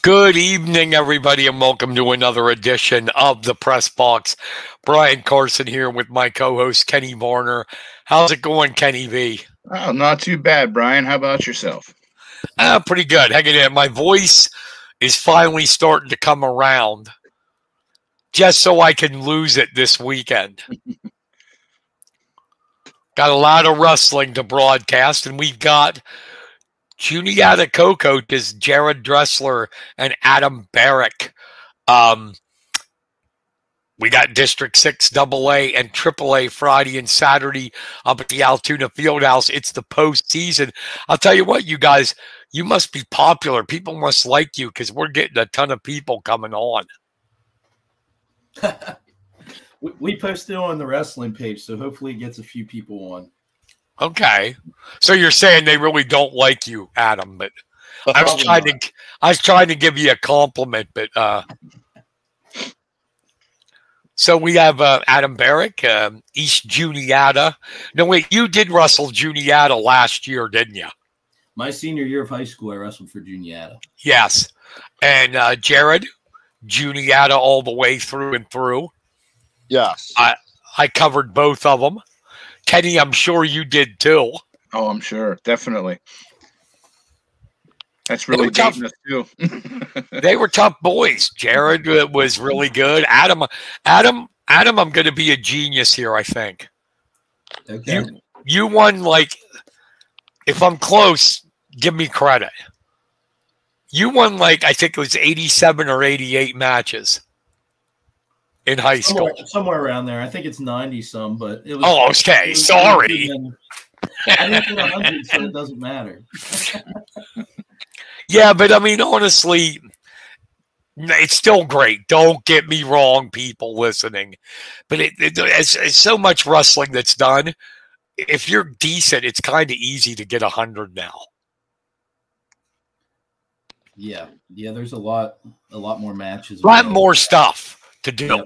Good evening, everybody, and welcome to another edition of the Press Box. Brian Carson here with my co-host, Kenny Varner. How's it going, Kenny V? Oh, not too bad, Brian. How about yourself? Pretty good. Hanging in. My voice is finally starting to come around just so I can lose it this weekend. Got a lot of wrestling to broadcast, and we've got Juniata co-coaches Jared Dressler and Adam Barrick. We got District 6 AA and AAA Friday and Saturday up at the Altoona Fieldhouse. It's the postseason. I'll tell you what, you guys, you must be popular. People must like you because we're getting a ton of people coming on. We posted on the wrestling page, so hopefully it gets a few people on. Okay. So you're saying they really don't like you, Adam, but I was trying to give you a compliment, but so we have Adam Barrick, East Juniata. No, wait, you did wrestle Juniata last year, didn't you? My senior year of high school, I wrestled for Juniata. Yes. And Jared, Juniata all the way through and through. Yes. I covered both of them. Kenny, I'm sure you did too. Oh, I'm sure. Definitely. That's really dating us too. They were tough boys. Jared was really good. Adam, I'm going to be a genius here, I think. Okay. You won, like, if I'm close, give me credit. You won, like, I think it was 87 or 88 matches in high school. Somewhere around there. I think it's 90-some, but it was... Oh, okay. Sorry. I didn't get 100, so it doesn't matter. Yeah, but, I mean, honestly, it's still great. Don't get me wrong, people listening. But it's so much wrestling that's done. If you're decent, it's kind of easy to get 100 now. Yeah, there's a lot more matches. A lot more stuff to do.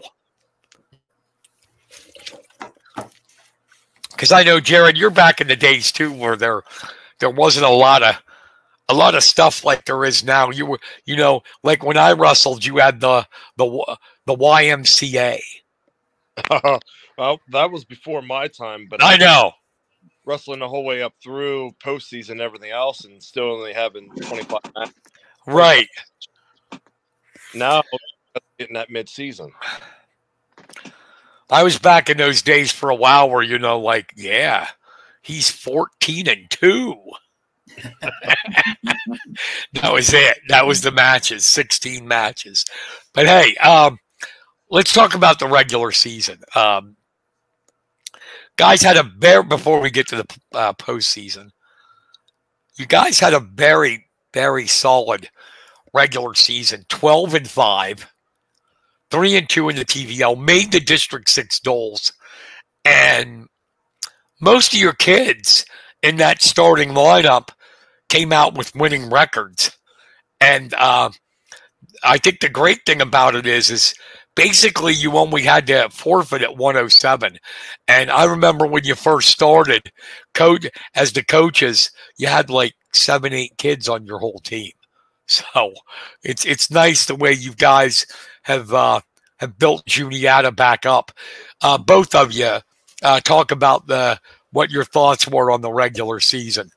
Because I know, Jared, you're back in the days too where there wasn't a lot of stuff like there is now. You were, like when I wrestled, you had the YMCA. Well, that was before my time, but I know wrestling the whole way up through postseason and everything else, and still only having 25 matches. Right. Now getting that mid-season. I was back in those days for a while where, like, yeah, he's 14-2. That was it. That was the matches, 16 matches. But hey, let's talk about the regular season. Guys had before we get to the postseason, you guys had a very, very solid regular season, 12-5. 3-2 in the TVL, made the District 6 Doles, and most of your kids in that starting lineup came out with winning records. And I think the great thing about it is basically you only had to forfeit at 107. And I remember when you first started, as the coaches, you had like 7, 8 kids on your whole team. So it's nice the way you guys have built Juniata back up. Both of you talk about what your thoughts were on the regular season.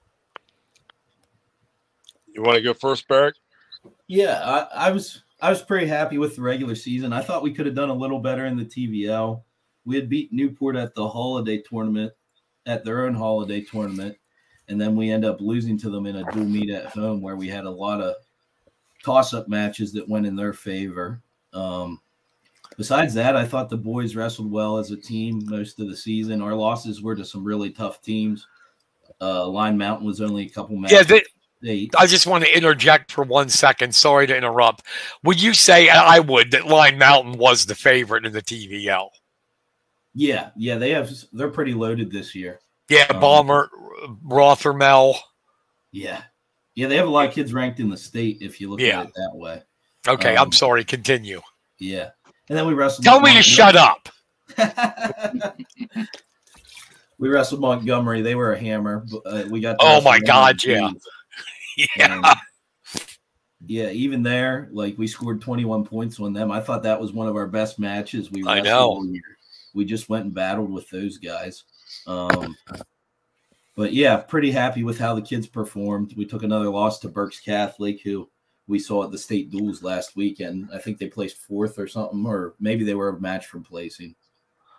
You want to go first, Barrick? Yeah, I was pretty happy with the regular season. I thought we could have done a little better in the TVL. We had beat Newport at the holiday tournament, at their own holiday tournament, and then we end up losing to them in a dual meet at home where we had a lot of toss-up matches that went in their favor. Besides that, I thought the boys wrestled well as a team most of the season. Our losses were to some really tough teams. Line Mountain was only a couple matches. Yeah, I just want to interject for 1 second. Sorry to interrupt. Would you say, I would, that Line Mountain was the favorite in the TVL? Yeah, they're pretty loaded this year. Yeah, Balmer, Rothermel. Yeah, they have a lot of kids ranked in the state if you look at it that way. Okay, I'm sorry. Continue. Yeah. And then we wrestled. Tell me to shut up. We wrestled Montgomery. They were a hammer. We got. Oh my God! Yeah. Yeah. Yeah, even there, like we scored 21 points on them. I thought that was one of our best matches. We I wrestled know. all year. We just went and battled with those guys. But yeah, pretty happy with how the kids performed. We took another loss to Berks Catholic, who we saw at the state duels last weekend. I think they placed 4th or something, or maybe they were a match from placing.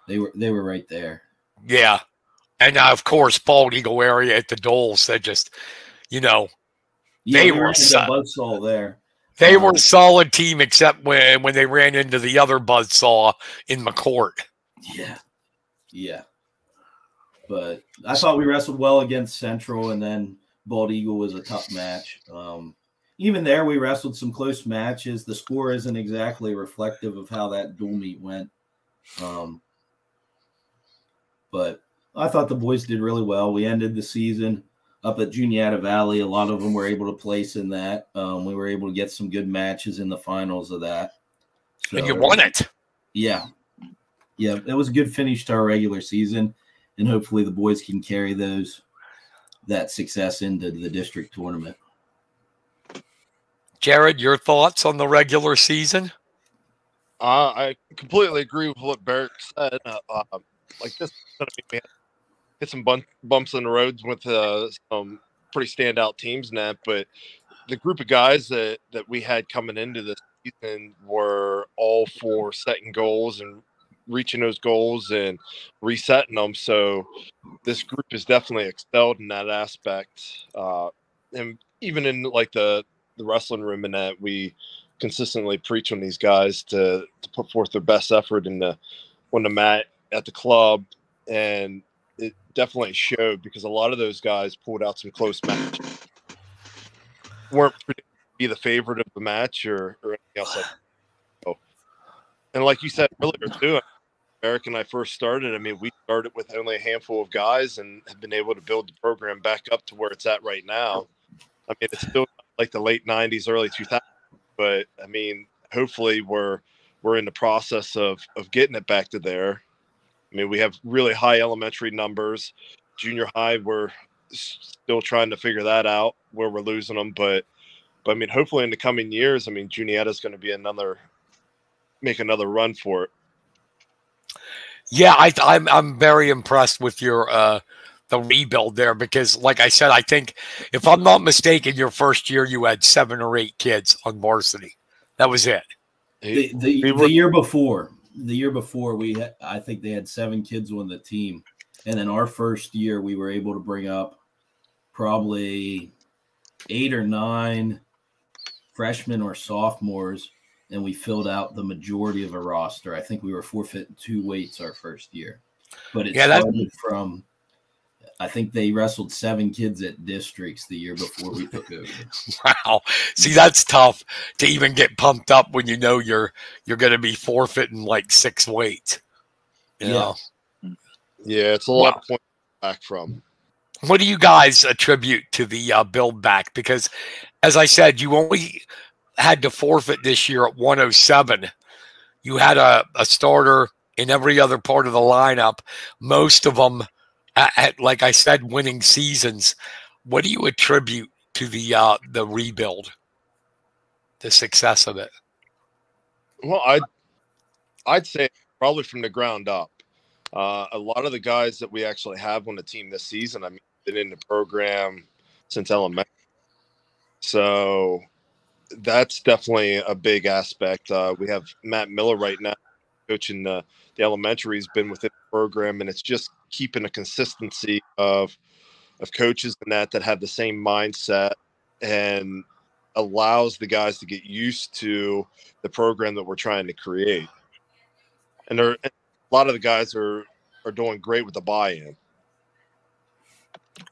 They were right there. Yeah. And of course, Bald Eagle area at the Doles, they just, Yeah, they we were ran into Buzzsaw there. They were a solid team, except when they ran into the other buzzsaw in McCourt. Yeah. But I thought we wrestled well against Central, and then Bald Eagle was a tough match. Even there, we wrestled some close matches. The score isn't exactly reflective of how that dual meet went. But I thought the boys did really well. We ended the season up at Juniata Valley. A lot of them were able to place in that. We were able to get some good matches in the finals of that. So, and you won it. Yeah. Yeah, it was a good finish to our regular season, and hopefully the boys can carry that success into the district tournament. Jared, your thoughts on the regular season? I completely agree with what Barrick said. Like this, we hit some bumps in the roads with some pretty standout teams in that, but the group of guys that we had coming into this season were all for setting goals and reaching those goals and resetting them. So this group has definitely excelled in that aspect. And even in like the wrestling room, in that we consistently preach on these guys to put forth their best effort on the mat at the club, and it definitely showed because a lot of those guys pulled out some close matches. Weren't predicted to be the favorite of the match or anything else like that. So, and like you said earlier too, Eric and I first started, I mean, we started with only a handful of guys and have been able to build the program back up to where it's at right now. I mean, it's still like the late 90s, early 2000s, but I mean, hopefully we're in the process of getting it back to there. I mean, we have really high elementary numbers. Junior high, we're still trying to figure that out where we're losing them. But I mean, hopefully in the coming years, I mean, Juniata is going to be make another run for it. Yeah, I'm very impressed with your the rebuild there because, like I said, I think if I'm not mistaken, your first year you had 7 or 8 kids on varsity. That was it. The year before, I think they had 7 kids on the team, and then our first year we were able to bring up probably 8 or 9 freshmen or sophomores, and we filled out the majority of a roster. I think we were forfeiting 2 weights our first year, but it started from. I think they wrestled 7 kids at districts the year before we took over. Wow. See, that's tough to even get pumped up when you know you're going to be forfeiting like 6 weights. You know? Yeah, it's a lot of points back from. What do you guys attribute to the build back? Because, as I said, you only had to forfeit this year at 107. You had a starter in every other part of the lineup. Most of them, like I said, winning seasons. What do you attribute to the rebuild, the success of it? Well, I'd say probably from the ground up. A lot of the guys that we actually have on the team this season, I mean, been in the program since elementary. So that's definitely a big aspect. We have Matt Miller right now coaching the elementary. He's been within the program, and it's just keeping a consistency of coaches and that have the same mindset and allows the guys to get used to the program that we're trying to create. And a lot of the guys are doing great with the buy-in.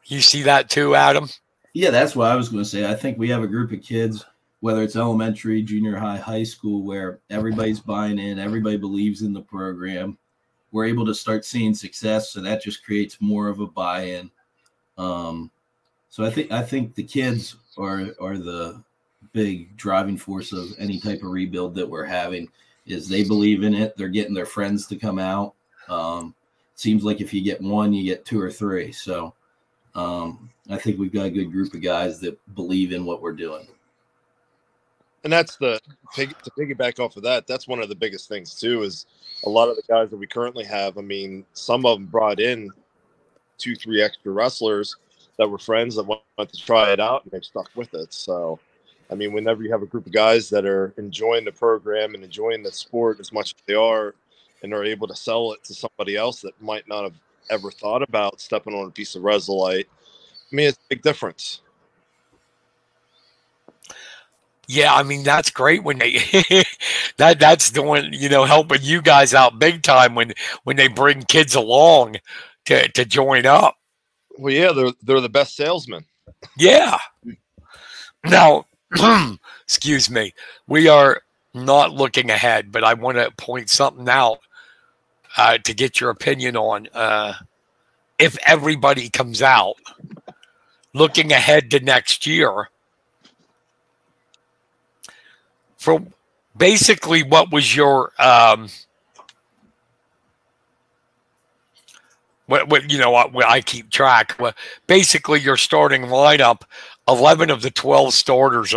You see that too, Adam? Yeah, that's what I was going to say. I think we have a group of kids, whether it's elementary, junior high, high school, where everybody's buying in, everybody believes in the program. We're able to start seeing success, so that just creates more of a buy-in. So I think the kids are the big driving force of any type of rebuild that we're having. Is they believe in it. They're getting their friends to come out. Seems like if you get 1, you get 2 or 3. So I think we've got a good group of guys that believe in what we're doing. And that's to piggyback off of that. That's one of the biggest things too. Is a lot of the guys that we currently have. I mean, some of them brought in 2-3 extra wrestlers that were friends that wanted to try it out, and they've stuck with it. So, I mean, whenever you have a group of guys that are enjoying the program and enjoying the sport as much as they are, and are able to sell it to somebody else that might not have ever thought about stepping on a piece of Resolite, I mean, it's a big difference. Yeah, I mean, that's great when they that's doing, helping you guys out big time when they bring kids along to join up. Well, yeah, they're the best salesmen. Yeah. Now, excuse me, we are not looking ahead, but I want to point something out to get your opinion on. If everybody comes out, looking ahead to next year, for basically what was your what I keep track. Basically, your starting lineup, 11 of the 12 starters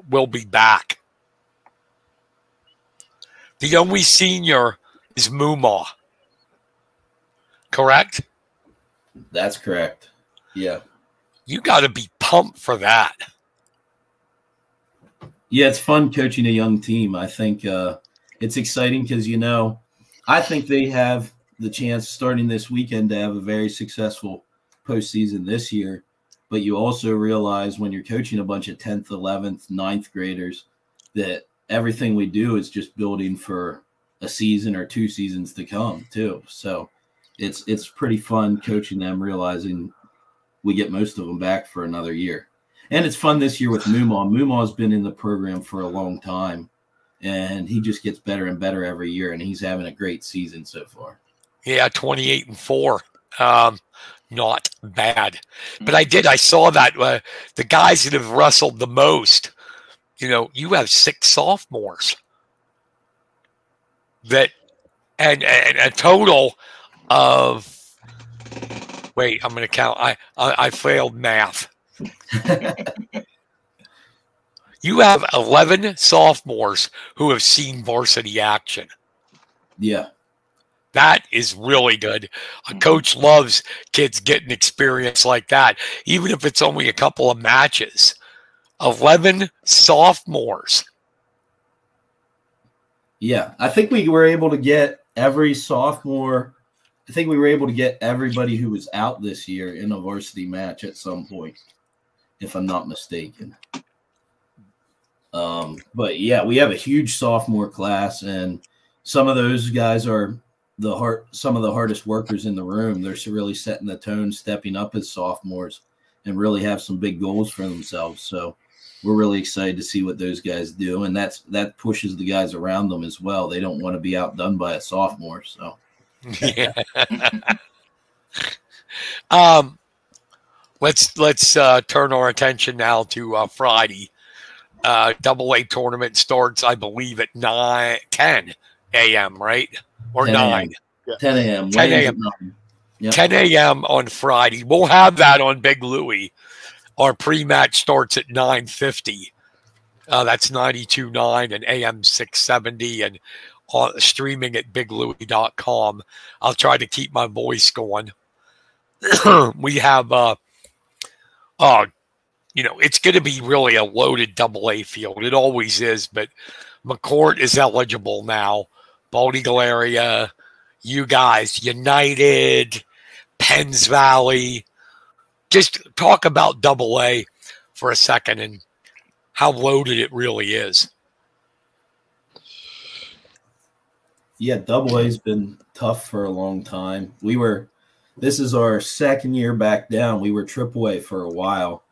will be back. The only senior is Muma. Correct? That's correct. Yeah. You got to be pumped for that. Yeah, it's fun coaching a young team. I think it's exciting because, I think they have the chance starting this weekend to have a very successful postseason this year. But you also realize when you're coaching a bunch of 10th, 11th, 9th graders that everything we do is just building for a season or 2 seasons to come too. So it's pretty fun coaching them, realizing we get most of them back for another year. And it's fun this year with Muma. Muma's been in the program for a long time, and he just gets better and better every year, and he's having a great season so far. Yeah, 28-4. Not bad. But I saw that the guys that have wrestled the most, you have 6 sophomores that, and a total of, wait, I'm going to count. I failed math. You have 11 sophomores who have seen varsity action. Yeah. That is really good. A coach loves kids getting experience like that, even if it's only a couple of matches. 11 sophomores. Yeah, I think we were able to get every sophomore. I think we were able to get everybody who was out this year in a varsity match at some point, if I'm not mistaken. But yeah, we have a huge sophomore class, and some of those guys are some of the hardest workers in the room. They're really setting the tone, stepping up as sophomores, and really have some big goals for themselves. So we're really excited to see what those guys do, and that pushes the guys around them as well. They don't want to be outdone by a sophomore. So yeah. Let's turn our attention now to Friday. AA tournament starts, I believe, at 10 a.m., right? Or 9. Yeah. 10 a.m. 10 a.m. Yep. 10 a.m. on Friday. We'll have that on Big Louie. Our pre-match starts at 9:50. That's 92.9 and AM 670 and streaming at biglouie.com. I'll try to keep my voice going. We have, it's going to be really a loaded AA field. It always is, but McCourt is eligible now. Bald Eagle area, you guys, United, Penns Valley. Just talk about AA for a second and how loaded it really is. Yeah, AA's been tough for a long time. This is our second year back down. We were AAA for a while,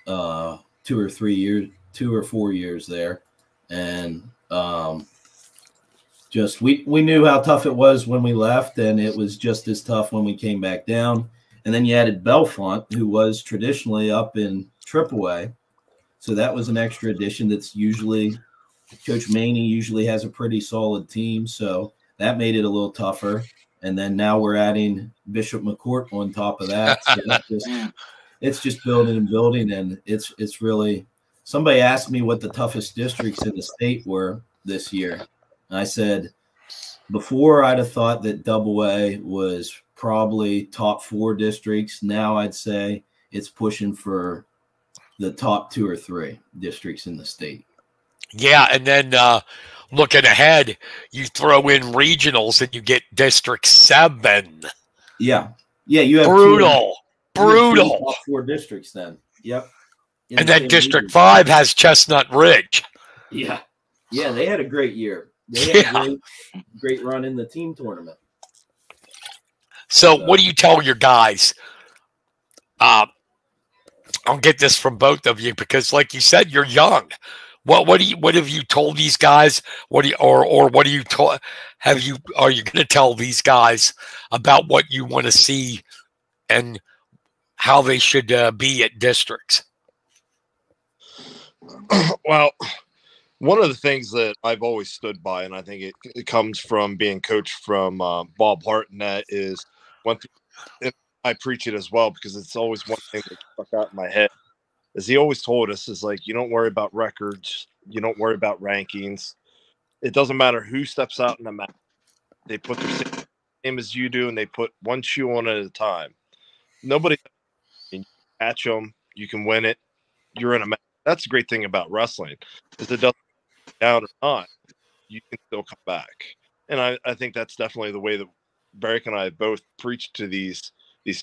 2 or 4 years there. And we knew how tough it was when we left, and it was just as tough when we came back down. And then you added Bellefonte, who was traditionally up in AAA. So that was an extra addition that's usually Coach Maney usually has a pretty solid team. So that made it a little tougher. And then now we're adding Bishop McCourt on top of that. So it's just building and building. And it's really somebody asked me what the toughest districts in the state were this year. And I said, before I'd have thought that Double A was probably top 4 districts. Now I'd say it's pushing for the top 2 or 3 districts in the state. Yeah, and then looking ahead, you throw in regionals and you get District 7. Yeah. Yeah, you have brutal. Top 4 districts then. Yep. And then District 5 has Chestnut Ridge. Yeah. Yeah, they had a great year. They had a great run in the team tournament. So what do you tell your guys? I'll get this from both of you because, like you said, you're young. What have you told these guys? What do you what do you are you going to tell these guys about what you want to see and how they should be at districts? Well, one of the things that I've always stood by, and I think it comes from being coached from Bob Hartnett, is one thing, and I preach it as well because it's always one thing that stuck out in my head. As he always told us, is like, you don't worry about records, you don't worry about rankings. It doesn't matter who steps out in the match. They put their same as you do, and they put one shoe on at a time. Nobody can catch them. You can win it. You're in a match. That's the great thing about wrestling, is it doesn't down or not, you can still come back. And I think that's definitely the way that Barrick and I both preach to these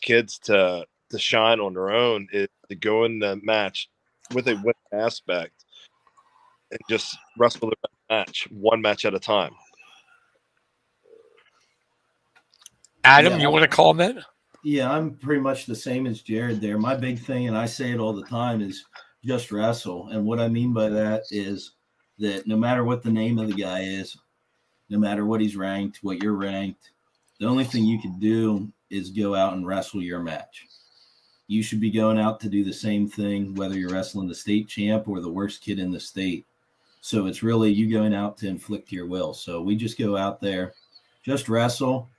kids to shine on their own, is to go in the match with a win aspect and just wrestle the match, one match at a time. Adam, you want to comment? Yeah, I'm pretty much the same as Jared there. My big thing, and I say it all the time, is just wrestle. And what I mean by that is that no matter what the name of the guy is, no matter what he's ranked, what you're ranked, the only thing you can do is go out and wrestle your match. You should be going out to do the same thing, whether you're wrestling the state champ or the worst kid in the state. So it's really you going out to inflict your will. So we just go out there, just wrestle.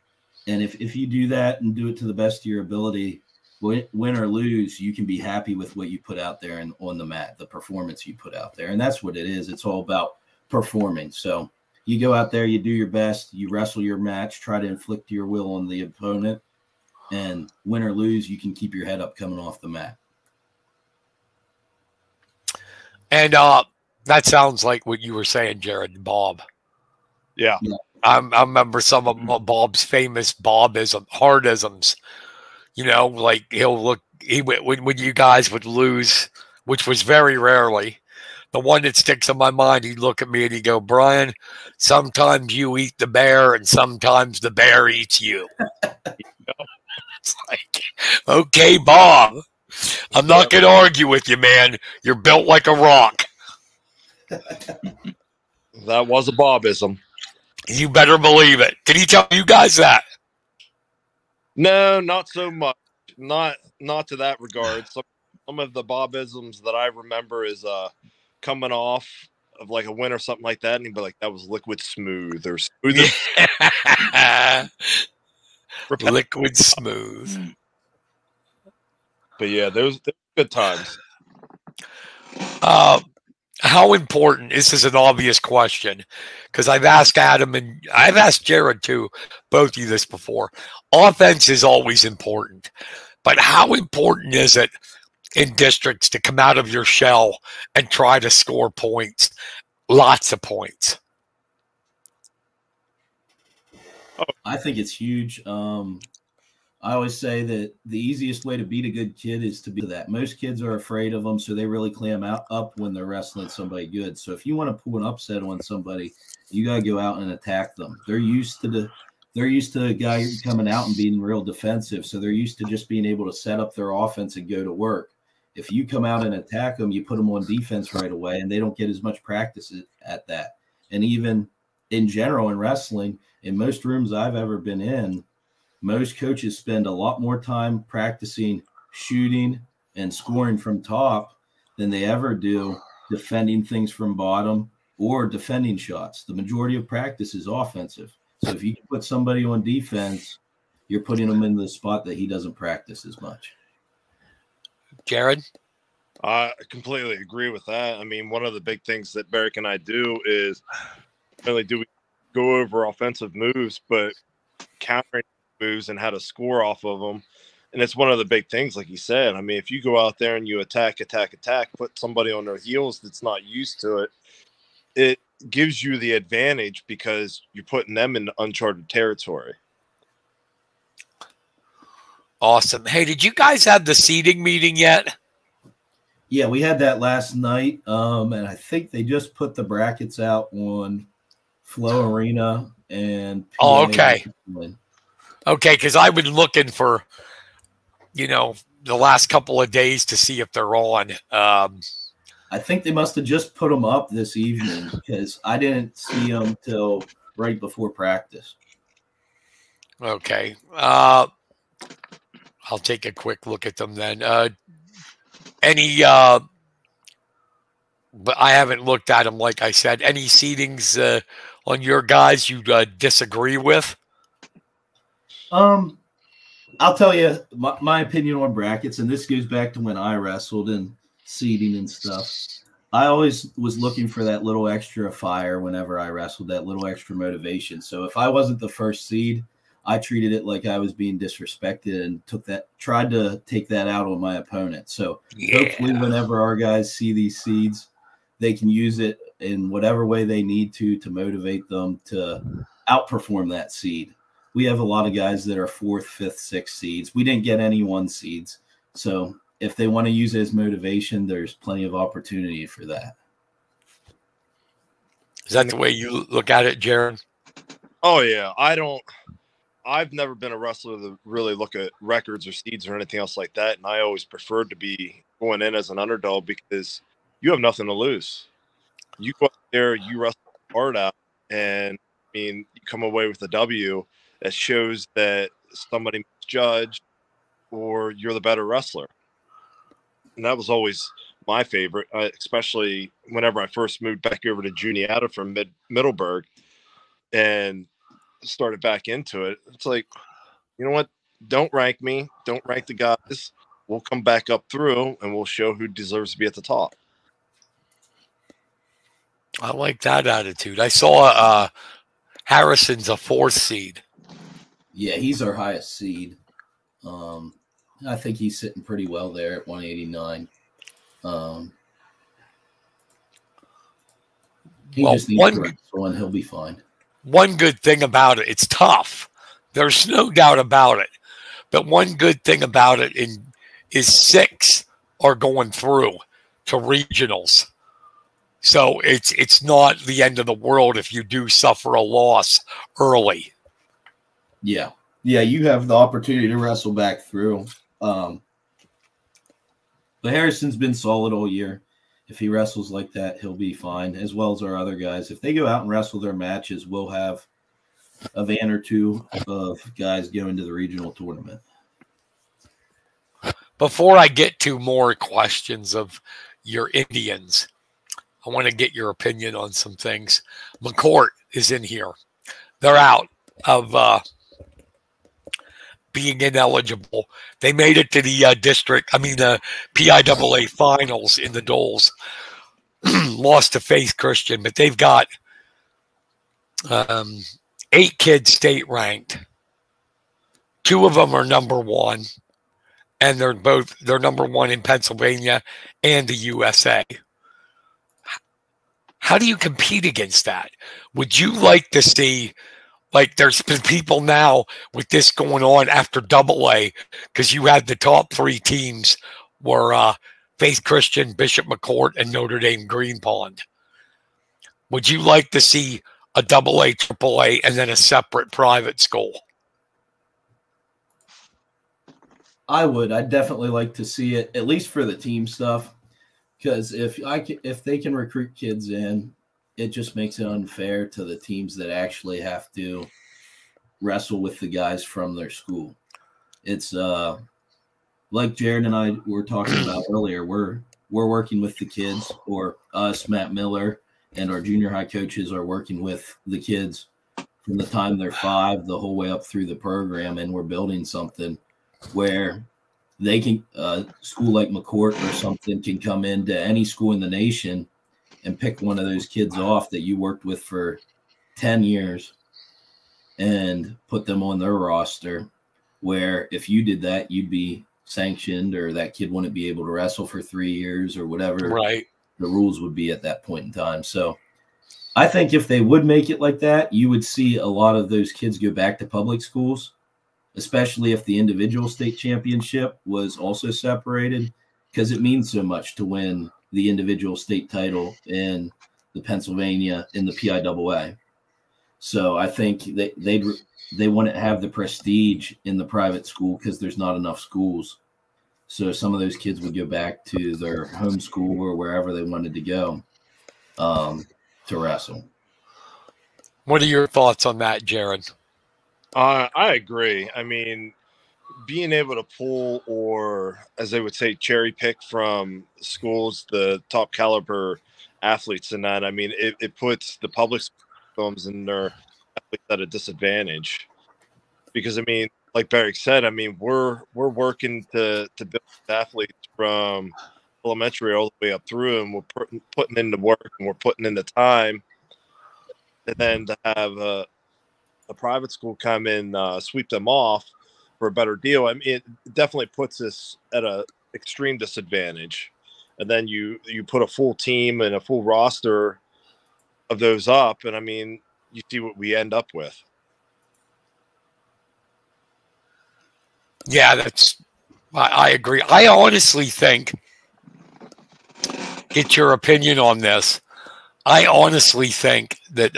And if you do that and do it to the best of your ability, win or lose, you can be happy with what you put out there and on the mat, the performance you put out there. And that's what it is. It's all about performing. So you go out there, you do your best, you wrestle your match, try to inflict your will on the opponent, and win or lose, you can keep your head up coming off the mat. And that sounds like what you were saying, Jared and Bob. Yeah. I remember some of Bob's famous hardisms. You know, like when you guys would lose, which was very rarely. The one that sticks in my mind, he'd look at me and he'd go, "Brian, sometimes you eat the bear and sometimes the bear eats you." It's like, okay, Bob, I'm not going to argue with you, man. You're built like a rock. That was a Bobism. You better believe it. Did he tell you guys that? No, not so much. Not to that regard. Some of the Bobisms that I remember is coming off of like a win or something like that, and he'd be like, "That was liquid smooth," or smooth. Liquid smooth. But yeah, those good times. How important, this is an obvious question, because I've asked Adam and I've asked Jared too, both of you this before. Offense is always important, but how important is it in districts to come out of your shell and try to score points, lots of points? I think it's huge. I always say that the easiest way to beat a good kid is to be that. Most kids are afraid of them, so they really clam up when they're wrestling somebody good. So if you want to pull an upset on somebody, you got to go out and attack them. They're used to a guy coming out and being real defensive, so they're used to just being able to set up their offense and go to work. If you come out and attack them, you put them on defense right away, and they don't get as much practice at that. And even in general in wrestling, in most rooms I've ever been in, most coaches spend a lot more time practicing shooting and scoring from top than they ever do defending things from bottom or defending shots. The majority of practice is offensive. So if you can put somebody on defense, you're putting them in the spot that he doesn't practice as much. Jared? I completely agree with that. I mean, one of the big things that Barrick and I do is not only do we go over offensive moves, but countering moves and how to score off of them. And it's one of the big things, like you said. I mean, if you go out there and you attack, put somebody on their heels that's not used to it, it gives you the advantage because you're putting them in uncharted territory. Awesome. Hey, did you guys have the seating meeting yet? Yeah, we had that last night, and I think they just put the brackets out on Flow Arena and PA. Oh, okay. Okay, because I've been looking for, the last couple of days to see if they're on. I think they must have just put them up this evening because I didn't see them till right before practice. Okay. I'll take a quick look at them then. But I haven't looked at them, like I said. Any seatings on your guys you disagree with? I'll tell you my opinion on brackets, and this goes back to when I wrestled and seating and stuff. I always was looking for that little extra fire whenever I wrestled, that little extra motivation. So if I wasn't the first seed, I treated it like I was being disrespected and tried to take that out on my opponent. So hopefully whenever our guys see these seeds, they can use it in whatever way they need to motivate them to outperform that seed. We have a lot of guys that are 4th, 5th, 6th seeds. We didn't get any 1 seeds. So if they want to use it as motivation, there's plenty of opportunity for that. Is that the way you look at it, Jaron? Oh, yeah. I've never been a wrestler to really look at records or seeds or anything else like that. And I always preferred to be going in as an underdog because you have nothing to lose. You go out there, you wrestle hard out, and you come away with a W that shows that somebody misjudged or you're the better wrestler. And that was always my favorite, especially whenever I first moved back over to Juniata from Middleburg and started back into it. It's like, you know what? Don't rank me. Don't rank the guys. We'll come back up through and we'll show who deserves to be at the top. I like that attitude. I saw Harrison's a 4th seed. Yeah, he's our highest seed. I think he's sitting pretty well there at 189. He just needs to wrestle and he'll be fine. One good thing about it, it's tough. There's no doubt about it. But one good thing about it is 6 are going through to regionals. So it's not the end of the world if you do suffer a loss early. Yeah. Yeah, you have the opportunity to wrestle back through. But Harrison's been solid all year. If he wrestles like that, he'll be fine, as well as our other guys. If they go out and wrestle their matches, we'll have a van or 2 of guys go into the regional tournament. Before I get to more questions of your Indians, I want to get your opinion on some things. McCourt is in here. They're out of being ineligible. They made it to the the PIAA finals in the Doles. Lost to Faith Christian, but they've got 8 kids state ranked. 2 of them are number 1, and they're number 1 in Pennsylvania and the USA. How do you compete against that? Would you like to see, like, there's been people now with this going on after AA, because you had the top 3 teams were Faith Christian, Bishop McCourt, and Notre Dame Green Pond. Would you like to see a AA, AAA, and then a separate private school? I would. I'd definitely like to see it, at least for the team stuff, because if they can recruit kids in, it just makes it unfair to the teams that actually have to wrestle with the guys from their school. It's like Jared and I were talking about earlier. We're working with the kids, or us, Matt Miller, and our junior high coaches are working with the kids from the time they're 5 the whole way up through the program, and we're building something where they can school like McCourt or something can come into any school in the nation and pick one of those kids off that you worked with for 10 years and put them on their roster, where if you did that, you'd be sanctioned, or that kid wouldn't be able to wrestle for 3 years or whatever Right. the rules would be at that point in time. So I think if they would make it like that, you would see a lot of those kids go back to public schools, especially if the individual state championship was also separated, because it means so much to win the individual state title in the Pennsylvania in the PIAA. So I think they wouldn't have the prestige in the private school because there's not enough schools. So some of those kids would go back to their home school or wherever they wanted to go to wrestle. What are your thoughts on that, Jared? I agree. I mean, being able to pull, or as they would say, cherry pick from schools, the top caliber athletes in that, I mean, it puts the public schools and their athletes at a disadvantage. Because, I mean, like Barrick said, I mean, we're working to build athletes from elementary all the way up through, and we're putting in the work and we're putting in the time. And then to have a private school come in, sweep them off for a better deal, I mean, it definitely puts us at a extreme disadvantage. And then you put a full team and a full roster of those up, and I mean, you see what we end up with. Yeah, I agree. I honestly think, get your opinion on this. I honestly think that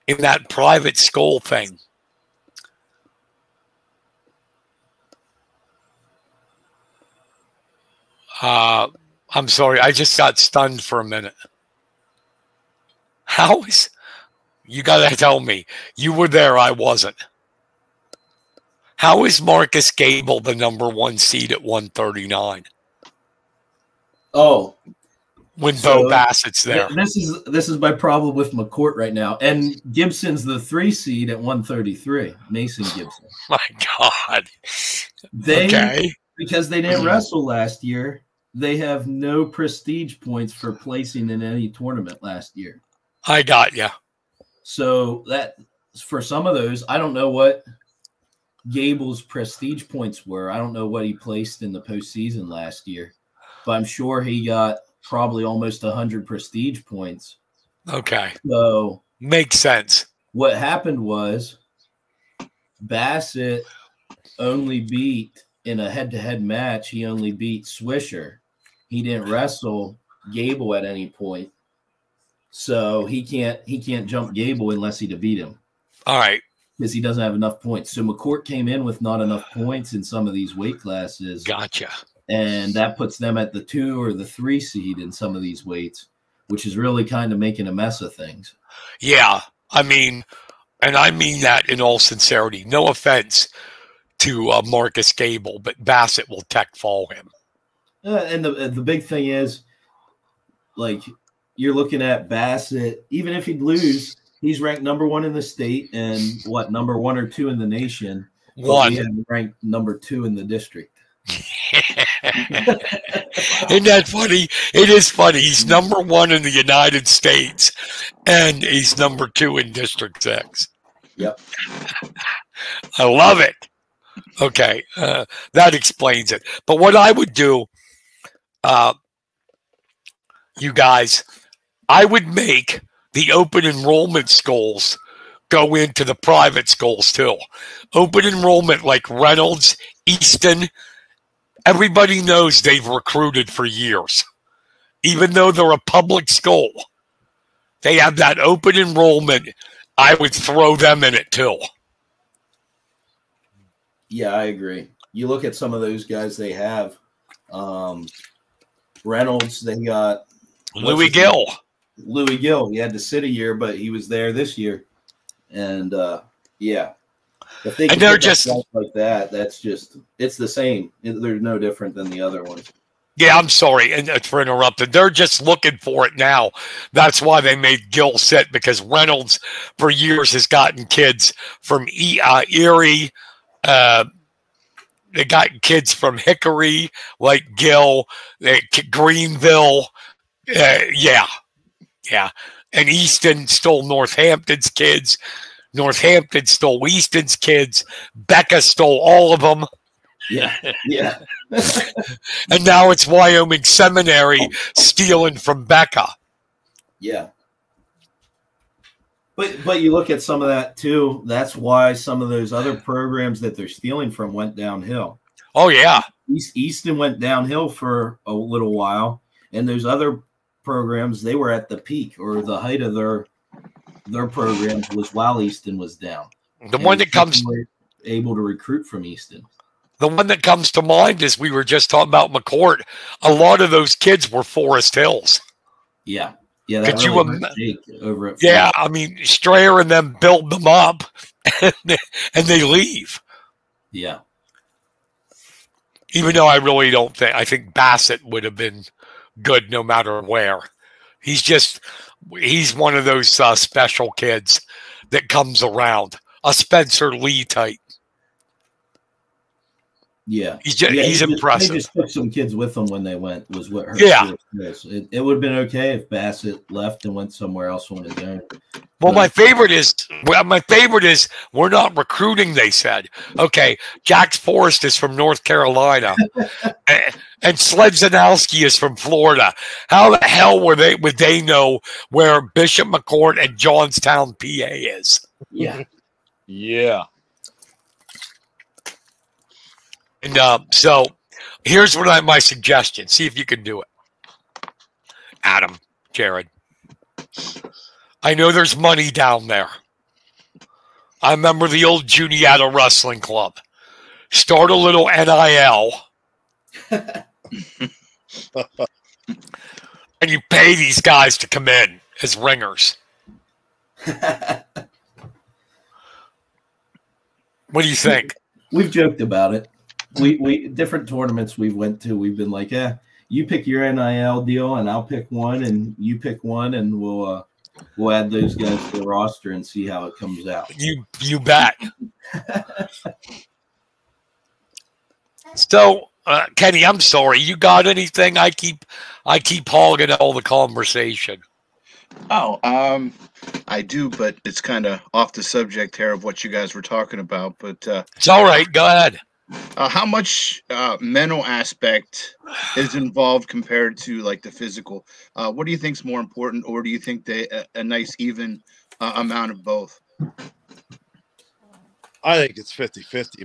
in that private school thing, I'm sorry, I just got stunned for a minute. You got to tell me. You were there, I wasn't. How is Marcus Gable the #1 seed at 139? Oh, when Bo Bassett's there. This is my problem with McCourt right now. And Gibson's the 3 seed at 133. Mason Gibson. My God. Because they didn't wrestle last year, they have no prestige points for placing in any tournament last year. I got you. So that for some of those, I don't know what Gable's prestige points were. I don't know what he placed in the postseason last year, but I'm sure he got probably almost 100 prestige points. Okay. So makes sense. What happened was Bassett only beat in a head-to-head match. He only beat Swisher. He didn't wrestle Gable at any point. So he can't jump Gable unless he beat him. All right. Because he doesn't have enough points. So McCourt came in with not enough points in some of these weight classes. Gotcha. And that puts them at the 2 or the 3 seed in some of these weights, which is really kind of making a mess of things. Yeah. I mean, and I mean that in all sincerity. No offense to Marcus Gable, but Bassett will tech fall him. And the big thing is, like, you're looking at Bassett, even if he'd lose, he's ranked #1 in the state and #1 or 2 in the nation. One. We have ranked #2 in the district. Isn't that funny? It is funny. He's #1 in the United States, and he's #2 in District 6. Yep. I love it. Okay, that explains it. But what I would do, you guys, I would make the open enrollment schools go into the private schools too. Open enrollment like Reynolds, Easton, everybody knows they've recruited for years. Even though they're a public school, they have that open enrollment. I would throw them in it too. Yeah, I agree. You look at some of those guys they have. Reynolds, they got Louis Gill. Louis Gill. He had to sit a year, but he was there this year. And yeah. If they can and they're just like that, it's the same. They're no different than the other ones. Yeah, I'm sorry for interrupting. They're just looking for it now. That's why they made Gill sit, because Reynolds for years has gotten kids from Erie, they got kids from Hickory, like Gill, Greenville. Yeah. And Easton stole Northampton's kids. Northampton stole Easton's kids. Becca stole all of them. Yeah. And now it's Wyoming Seminary stealing from Becca. Yeah. But you look at some of that too. That's why some of those other programs that they're stealing from went downhill. Oh yeah, Easton went downhill for a little while, and those other programs, they were at the peak or the height of their programs was while Easton was down. The one that comes able to recruit from Easton. The one that comes to mind is we were just talking about McCourt. A lot of those kids were Forest Hills. Yeah. Yeah, that Could really you hurt Jake over at Yeah, I mean, Strayer and them build them up, and they leave. Yeah. Even though I really don't think, I think Bassett would have been good no matter where. He's one of those special kids that comes around, a Spencer Lee type. Yeah, he's impressive. They just took some kids with them when they went. Was what hurt. Yeah, it would have been okay if Bassett left and went somewhere else on his own. Well, my favorite is we're not recruiting. They said, okay, Jax Forrest is from North Carolina, and Sledzinowski is from Florida. How the hell would they know where Bishop McCourt and Johnstown, PA is? Yeah. And so here's my suggestion. See if you can do it. Adam, Jared. I know there's money down there. I remember the old Juniata Wrestling Club. Start a little NIL. And you pay these guys to come in as ringers. What do you think? We've joked about it. We different tournaments we've went to, we've been like, you pick your NIL deal and I'll pick one and you pick one and we'll add those guys to the roster and see how it comes out. You bet. So Kenny, I'm sorry. You got anything? I keep hogging all the conversation. Oh, I do, but it's kind of off the subject here of what you guys were talking about. But it's all right. Go ahead. How much mental aspect is involved compared to like the physical? What do you think is more important, or do you think a nice even amount of both? I think it's 50-50.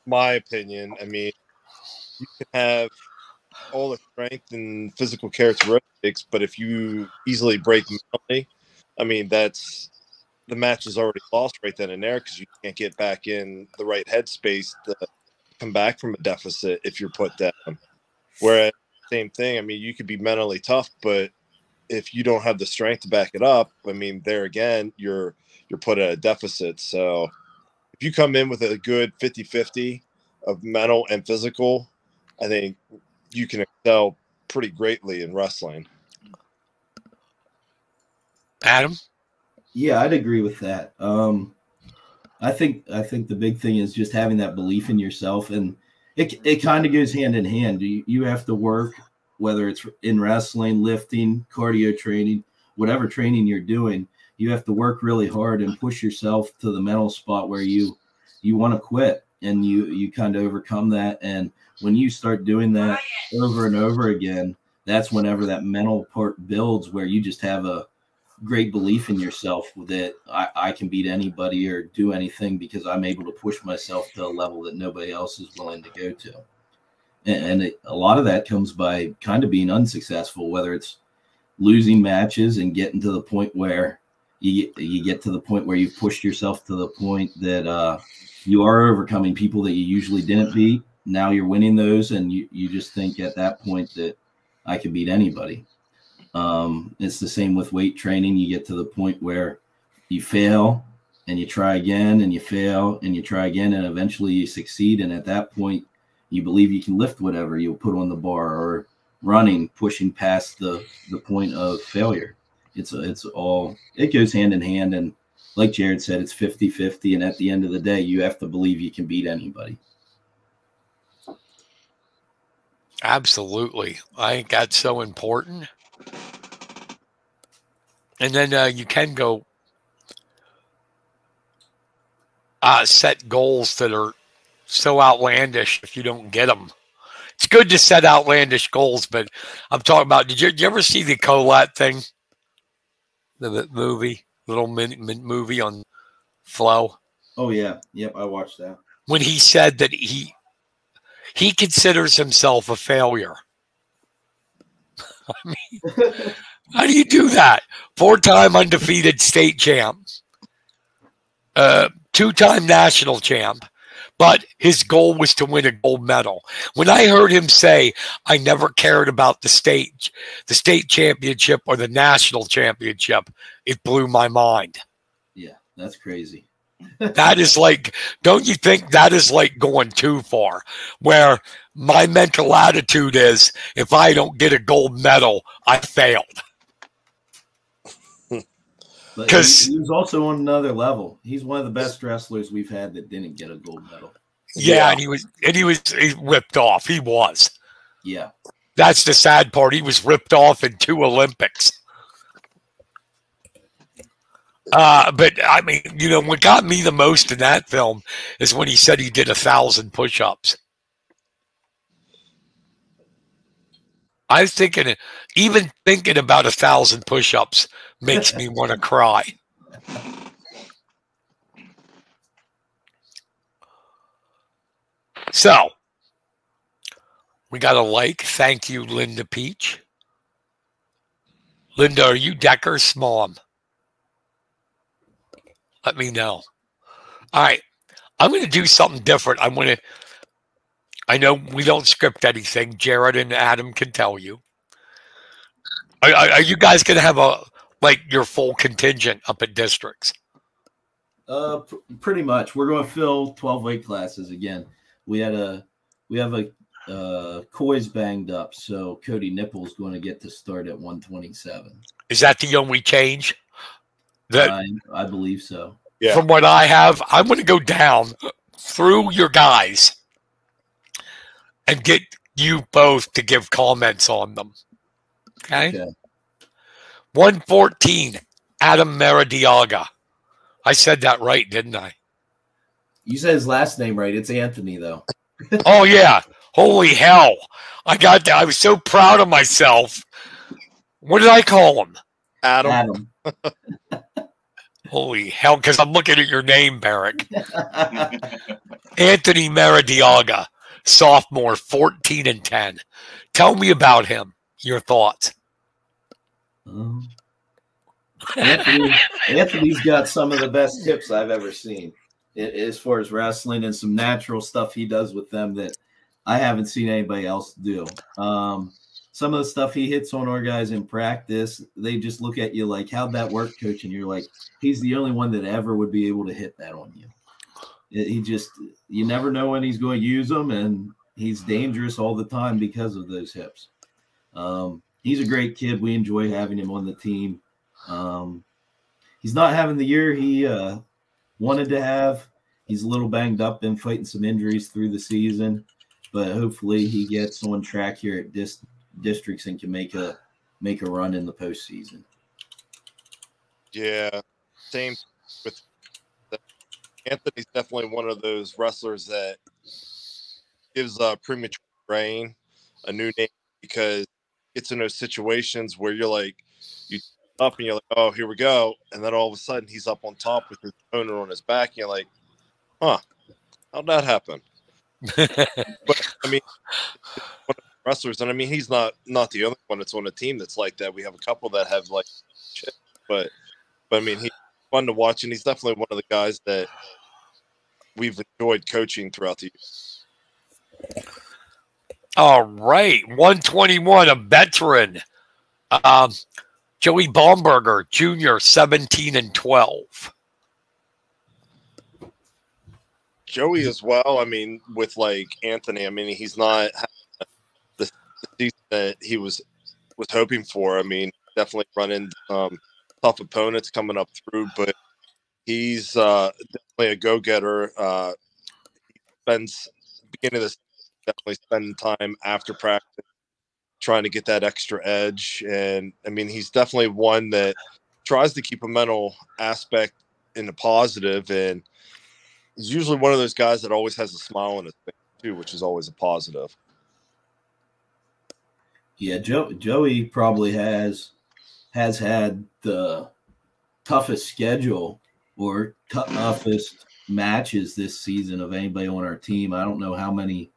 My opinion. I mean, you can have all the strength and physical characteristics, but if you easily break mentally, I mean, that's the match is already lost right then and there because you can't get back in the right headspace to come back from a deficit if you're put down. Whereas, same thing, I mean, you could be mentally tough, but if you don't have the strength to back it up, I mean, there again, you're put at a deficit. So if you come in with a good 50-50 of mental and physical, I think you can excel pretty greatly in wrestling. Adam? Yeah, I'd agree with that. I think the big thing is just having that belief in yourself, and it kind of goes hand in hand. You have to work, whether it's in wrestling, lifting, cardio training, whatever training you're doing, you have to work really hard and push yourself to the mental spot where you want to quit, and you kind of overcome that. And when you start doing that over and over again, that's whenever that mental part builds, where you just have a great belief in yourself that I can beat anybody or do anything because I'm able to push myself to a level that nobody else is willing to go to. And a lot of that comes by kind of being unsuccessful, whether it's losing matches and getting to the point where you get to the point where you've pushed yourself to the point that you are overcoming people that you usually didn't beat. Now you're winning those, and you just think at that point that I can beat anybody. It's the same with weight training. You get to the point where you fail and you try again, and you fail and you try again, and eventually you succeed. And at that point, you believe you can lift whatever you'll put on the bar, or running, pushing past the point of failure. It goes hand in hand. And like Jared said, it's 50-50. And at the end of the day, you have to believe you can beat anybody. Absolutely. I think that's so important. And then you can go set goals that are so outlandish if you don't get them. It's good to set outlandish goals, but I'm talking about, did you ever see the Colette thing? The movie, little movie on Flow? Oh yeah, yep, I watched that. When he said that he considers himself a failure. I mean, how do you do that? 4-time undefeated state champ, 2-time national champ, but his goal was to win a gold medal. When I heard him say, "I never cared about the state championship or the national championship," it blew my mind. Yeah, that's crazy. That is like, don't you think that is like going too far? Where my mental attitude is, if I don't get a gold medal, I failed. Because he was also on another level. He's one of the best wrestlers we've had that didn't get a gold medal. Yeah, and he was ripped off. He was. Yeah. That's the sad part. He was ripped off in 2 Olympics. But I mean, what got me the most in that film is when he said he did 1,000 push-ups. I was thinking, even thinking about 1,000 push-ups makes me want to cry. So, we got a like. Thank you, Linda Peach. Linda, are you Decker's mom? Let me know. All right. I'm going to do something different. I know we don't script anything. Jared and Adam can tell you. Are you guys going to have your full contingent up at districts? Pretty much. We're going to fill 12 weight classes again. We have a Coy's banged up, so Cody Nipple's going to get to start at 127. Is that the only change? I believe so. Yeah. From what I have, I'm going to go down through your guys and get you both to give comments on them. Okay. 114, Adam Maradiaga. I said that right, didn't I? You said his last name right. It's Anthony, though. Oh, yeah. Holy hell. I got that. I was so proud of myself. What did I call him? Adam. Holy hell, because I'm looking at your name, Barrick. Anthony Maradiaga, sophomore, 14-10. Tell me about him. Your thoughts. Anthony's got some of the best tips I've ever seen as far as wrestling and some natural stuff he does with them that I haven't seen anybody else do. Some of the stuff he hits on our guys in practice, they just look at you like, how'd that work, coach? And you're like, he's the only one that ever would be able to hit that on you. You never know when he's going to use them, and he's dangerous all the time because of those hips. He's a great kid. We enjoy having him on the team. He's not having the year he wanted to have. He's a little banged up and fighting some injuries through the season, but hopefully he gets on track here at districts and can make a run in the postseason. Yeah, same with Anthony's definitely one of those wrestlers that gives premature brain a new name because it's in those situations where you're like, you up and you're like, oh, here we go. And then all of a sudden he's up on top with his owner on his back. And you're like, huh, how'd that happen? But I mean, one of the wrestlers, and I mean, he's not the only one that's on a team that's like that. We have a couple that have like shit, but I mean, he's fun to watch, and he's definitely one of the guys that we've enjoyed coaching throughout the year. All right, 121, a veteran. Joey Baumberger, Jr., 17-12. Joey as well. I mean, with like Anthony, I mean, he's not the season that he was hoping for. I mean, definitely running tough opponents coming up through, but he's definitely a go-getter. He spends beginning of this definitely spending time after practice trying to get that extra edge. And I mean, he's definitely one that tries to keep a mental aspect in the positive, and he's usually one of those guys that always has a smile on his face too, which is always a positive. Yeah, Joey probably has had the toughest schedule or toughest matches this season of anybody on our team. I don't know how many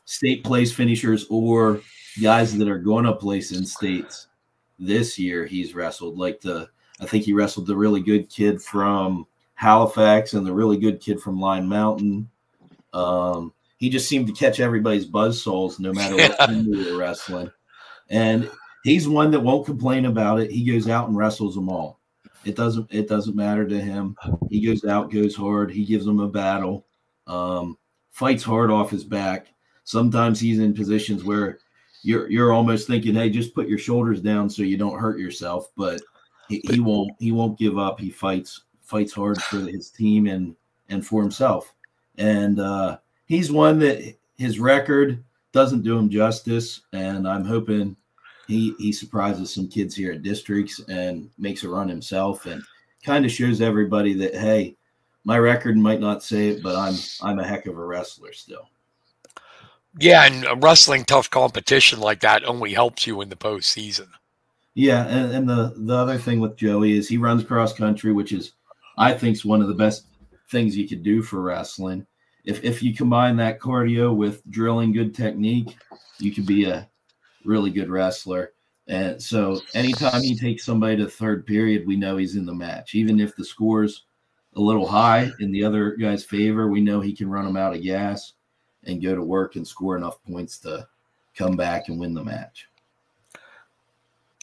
state place finishers or guys that are going to place in states this year he's wrestled. I think he wrestled the really good kid from Halifax and the really good kid from Line Mountain. He just seemed to catch everybody's buzzsaws no matter what team we were wrestling. And he's one that won't complain about it. He goes out and wrestles them all. It doesn't matter to him. He goes out, goes hard. He gives them a battle, fights hard off his back. Sometimes he's in positions where you're almost thinking, hey, just put your shoulders down so you don't hurt yourself. But he won't give up. He fights hard for his team and for himself. And he's one that his record doesn't do him justice. And I'm hoping he surprises some kids here at districts and makes a run himself and kind of shows everybody that, hey, my record might not say it, but I'm a heck of a wrestler still. Yeah, and wrestling tough competition like that only helps you in the postseason. Yeah, and the other thing with Joey is he runs cross country, which is, I think, is one of the best things you could do for wrestling. If you combine that cardio with drilling good technique, you could be a really good wrestler. And so anytime he takes somebody to third period, we know he's in the match. Even if the score's a little high in the other guy's favor, we know he can run them out of gas and go to work and score enough points to come back and win the match.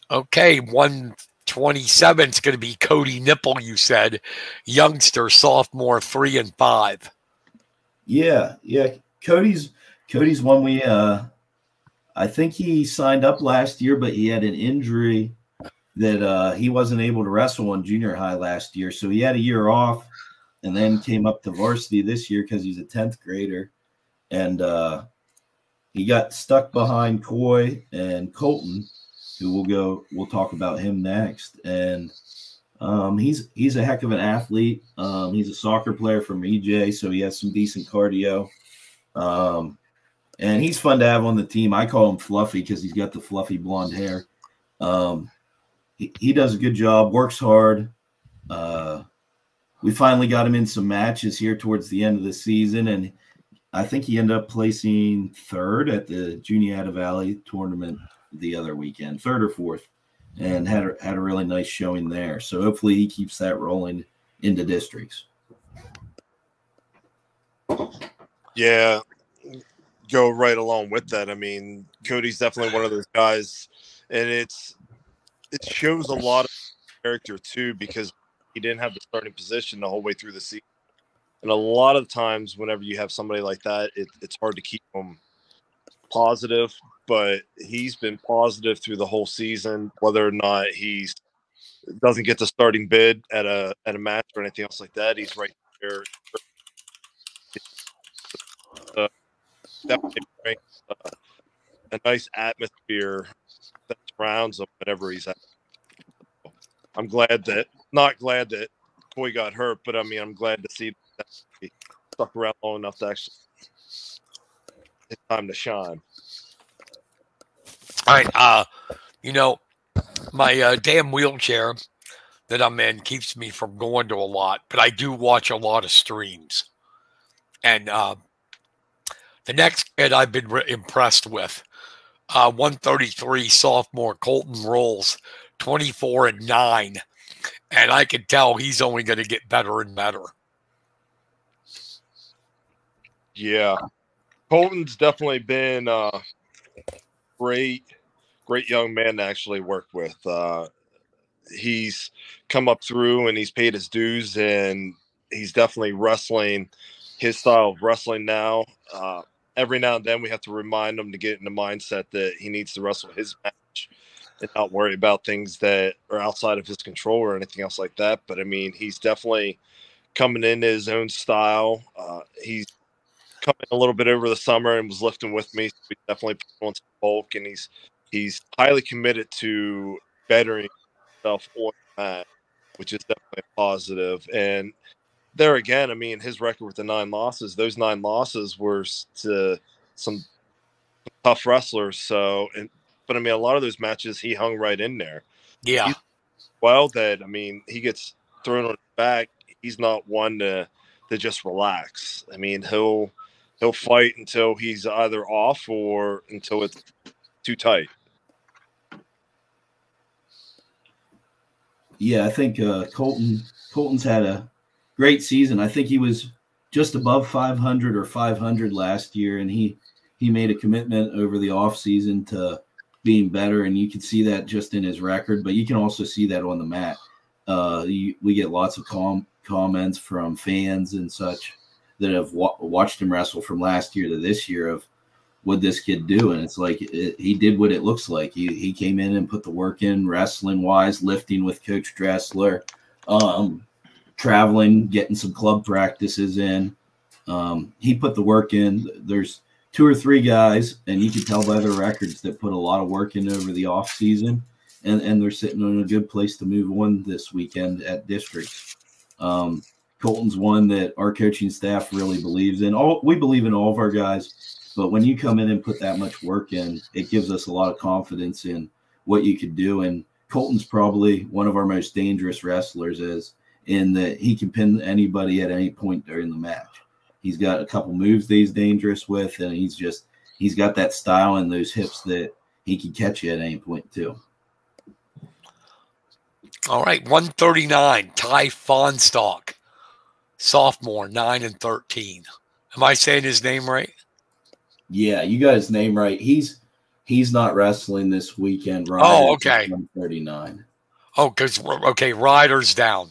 Okay, 127 is going to be Cody Nipple, you said. Youngster, sophomore, 3 and 5. Yeah. Cody's one we I think he signed up last year, but he had an injury that he wasn't able to wrestle on junior high last year. So he had a year off and then came up to varsity this year because he's a 10th grader. And he got stuck behind Coy and Colton, who we'll talk about him next. And he's a heck of an athlete. He's a soccer player from EJ, so he has some decent cardio. And he's fun to have on the team. I call him Fluffy because he's got the fluffy blonde hair. He does a good job, works hard. We finally got him in some matches here towards the end of the season, and I think he ended up placing third at the Juniata Valley tournament the other weekend, third or fourth, and had a really nice showing there. So hopefully he keeps that rolling into districts. Yeah, go right along with that. I mean, Cody's definitely one of those guys, and it shows a lot of character too, because he didn't have the starting position the whole way through the season. And a lot of times whenever you have somebody like that, it's hard to keep them positive, but he's been positive through the whole season, whether or not he doesn't get the starting bid at a match or anything else like that. He's right there. Definitely brings a nice atmosphere that surrounds him whenever he's at. I'm not glad that Coy got hurt, but I mean, I'm glad to see that he stuck around long enough to actually it's time to shine. All right, my damn wheelchair that I'm in keeps me from going to a lot, but I do watch a lot of streams. And the next kid I've been impressed with, 133 sophomore Colton Rolls, 24 and 9. And I can tell he's only going to get better and better. Yeah. Colton's definitely been a great young man to actually work with. He's come up through and he's paid his dues, and he's definitely wrestling his style of wrestling now. Every now and then we have to remind him to get in the mindset that he needs to wrestle his match and not worry about things that are outside of his control or anything else like that. But I mean, he's definitely coming in his own style. He's come in a little bit over the summer and was lifting with me. So he definitely put on some bulk, and he's highly committed to bettering himself on the mat, which is definitely a positive. And there again, I mean, his record with the 9 losses, those 9 losses were to some tough wrestlers. So, but I mean, a lot of those matches he hung right in there. Yeah. Well, that I mean, he gets thrown on his back. He's not one to just relax. I mean, he'll fight until he's either off or until it's too tight. Yeah, I think Colton's had a great season. I think he was just above 500 or 500 last year, and he made a commitment over the offseason to being better, and you can see that just in his record, but you can also see that on the mat. We get lots of comments from fans and such that have watched him wrestle from last year to this year of what this kid do, and it's like he did what it looks like. He came in and put the work in, wrestling wise, lifting with Coach Dressler, traveling, getting some club practices in. He put the work in. There's 2 or 3 guys, and you can tell by their records, that put a lot of work in over the off season, and they're sitting in a good place to move on this weekend at districts. Colton's one that our coaching staff really believes in. We believe in all of our guys, but when you come in and put that much work in, it gives us a lot of confidence in what you could do. And Colton's probably one of our most dangerous wrestlers, is in that he can pin anybody at any point during the match. He's got a couple moves that he's dangerous with, and he's got that style and those hips that he can catch you at any point too. All right, 139, Ty Fonstock, sophomore, 9-13. Am I saying his name right? Yeah, you got his name right. He's not wrestling this weekend. Oh, okay. 139. Oh, because Ryder's down.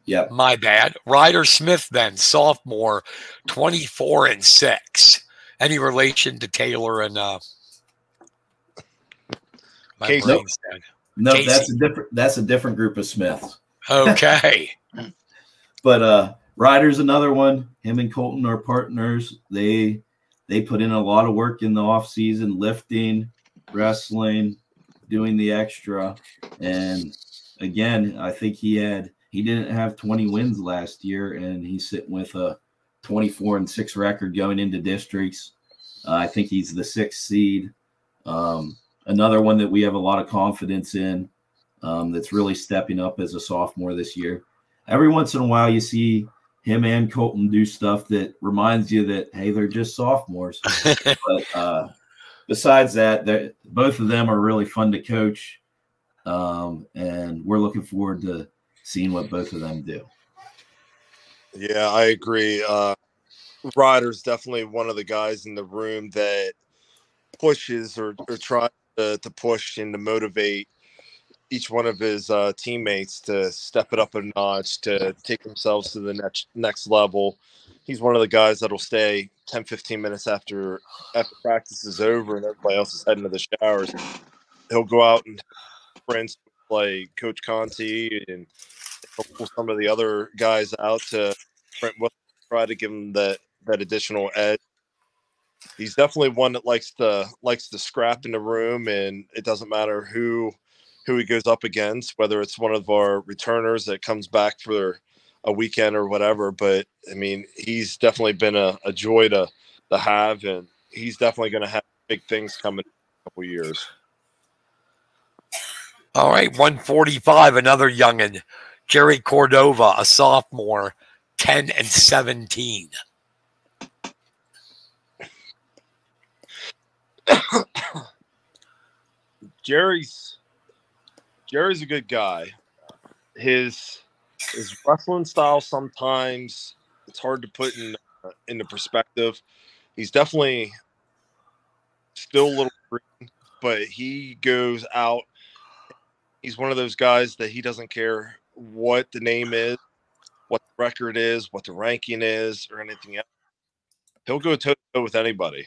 Yep. My bad. Ryder Smith, then sophomore, 24-6. Any relation to Taylor and my brain's dead. No, Casey. that's a different group of Smiths. Okay. But Ryder's another one. Him and Colton are partners. They put in a lot of work in the off season, lifting, wrestling, doing the extra. And again, I think he didn't have 20 wins last year, and he's sitting with a 24-6 record going into districts. I think he's the 6th seed. Another one that we have a lot of confidence in, that's really stepping up as a sophomore this year. Every once in a while, you see him and Colton do stuff that reminds you that, hey, they're just sophomores. But besides that, both of them are really fun to coach, and we're looking forward to seeing what both of them do. Yeah, I agree. Ryder's definitely one of the guys in the room that pushes or tries to push and to motivate each one of his teammates to step it up a notch, to take themselves to the next level. He's one of the guys that'll stay 10, 15 minutes after practice is over and everybody else is heading to the showers. He'll go out and friends like Coach Conti, and he'll pull some of the other guys out to try to give them that additional edge. He's definitely one that likes to scrap in the room, and it doesn't matter who he goes up against, whether it's one of our returners that comes back for a weekend or whatever. But I mean, he's definitely been a joy to have, and he's definitely going to have big things coming in a couple years. All right, 145, another youngin, Jerry Cordova, a sophomore, 10-17. Jerry's a good guy. His wrestling style, sometimes it's hard to put into perspective. He's definitely still a little green, but he goes out. He's one of those guys that he doesn't care what the name is, what the record is, what the ranking is, or anything else. He'll go toe-to-toe with anybody.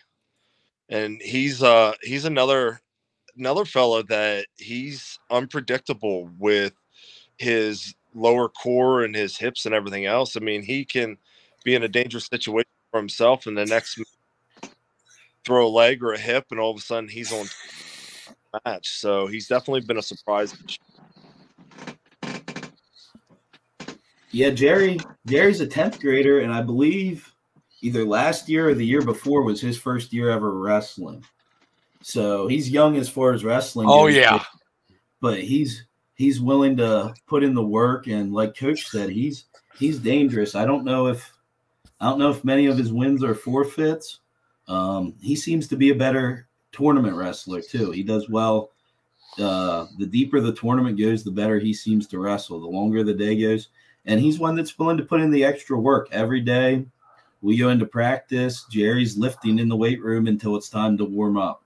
And he's another fella that he's unpredictable with his lower core and his hips and everything else. I mean, he can be in a dangerous situation for himself, and the next throw a leg or a hip, and all of a sudden he's on match. So he's definitely been a surprise. Yeah, Jerry's a 10th grader, and I believe either last year or the year before was his first year ever wrestling. So he's young as far as wrestling goes. Oh, yeah. But he's willing to put in the work, and like Coach said, he's dangerous. I don't know if many of his wins are forfeits. He seems to be a better tournament wrestler too. He does well. The deeper the tournament goes, the better he seems to wrestle. The longer the day goes, and he's one that's willing to put in the extra work every day. We go into practice. Jerry's lifting in the weight room until it's time to warm up.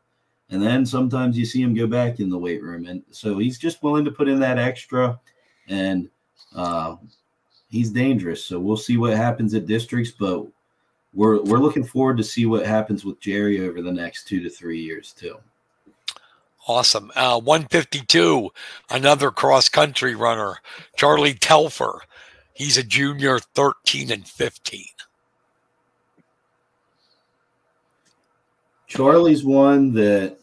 And then sometimes you see him go back in the weight room. And so he's just willing to put in that extra, and he's dangerous. So we'll see what happens at districts, but we're looking forward to see what happens with Jerry over the next 2 to 3 years too. Awesome. 152, another cross-country runner, Charlie Telfer. He's a junior, 13 and 15. Charlie's one that,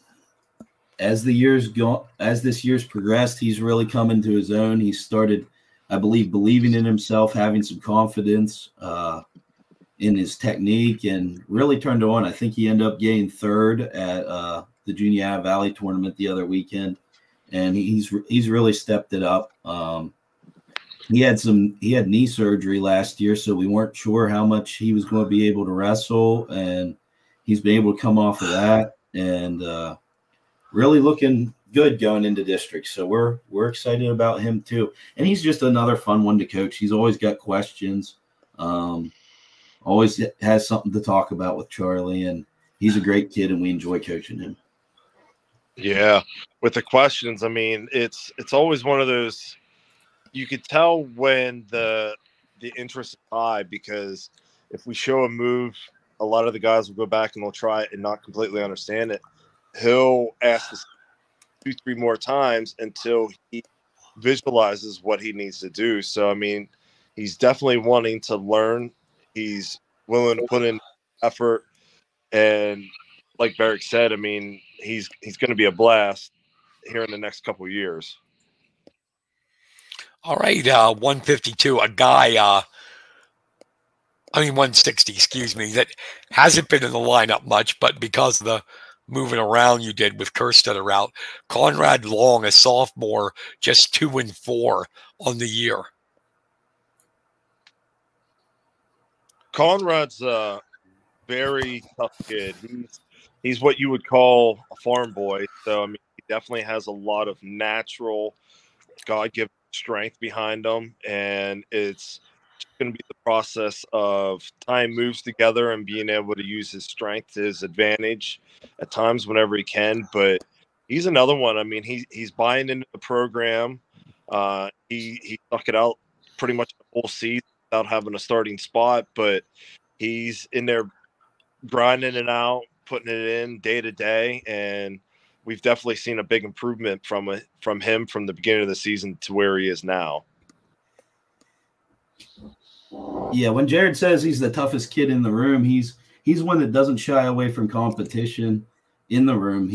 as this year's progressed, he's really come into his own. He started, I believe, believing in himself, having some confidence in his technique, and really turned on. I think he ended up getting third at the Juniata Valley tournament the other weekend, and he's really stepped it up. He had knee surgery last year, so we weren't sure how much he was going to be able to wrestle, and he's been able to come off of that, and really looking good going into districts. So we're excited about him too. And he's just another fun one to coach. He's always got questions, always has something to talk about with Charlie, and he's a great kid, and we enjoy coaching him. Yeah, with the questions, I mean, it's always one of those. You could tell when the interest is high, because if we show a move, a lot of the guys will go back and they'll try it and not completely understand it. He'll ask us 2-3 more times until he visualizes what he needs to do. So, I mean, he's definitely wanting to learn. He's willing to put in effort. And like Barrick said, I mean, he's going to be a blast here in the next couple of years. All right, 152, a guy, 160, excuse me, that hasn't been in the lineup much, but because of the moving around you did with Kerstetter out, Conrad Long, a sophomore, just 2 and 4 on the year. Conrad's a very tough kid. He's what you would call a farm boy. So, I mean, he definitely has a lot of natural God-given strength behind him, and it's going to be the process of time moves together and being able to use his strength to his advantage at times whenever he can. But he's another one. I mean, he's buying into the program. He stuck it out pretty much the whole season without having a starting spot, but he's in there grinding it out, putting it in day to day, and we've definitely seen a big improvement from him from the beginning of the season to where he is now. Yeah, when Jared says he's the toughest kid in the room, he's one that doesn't shy away from competition in the room.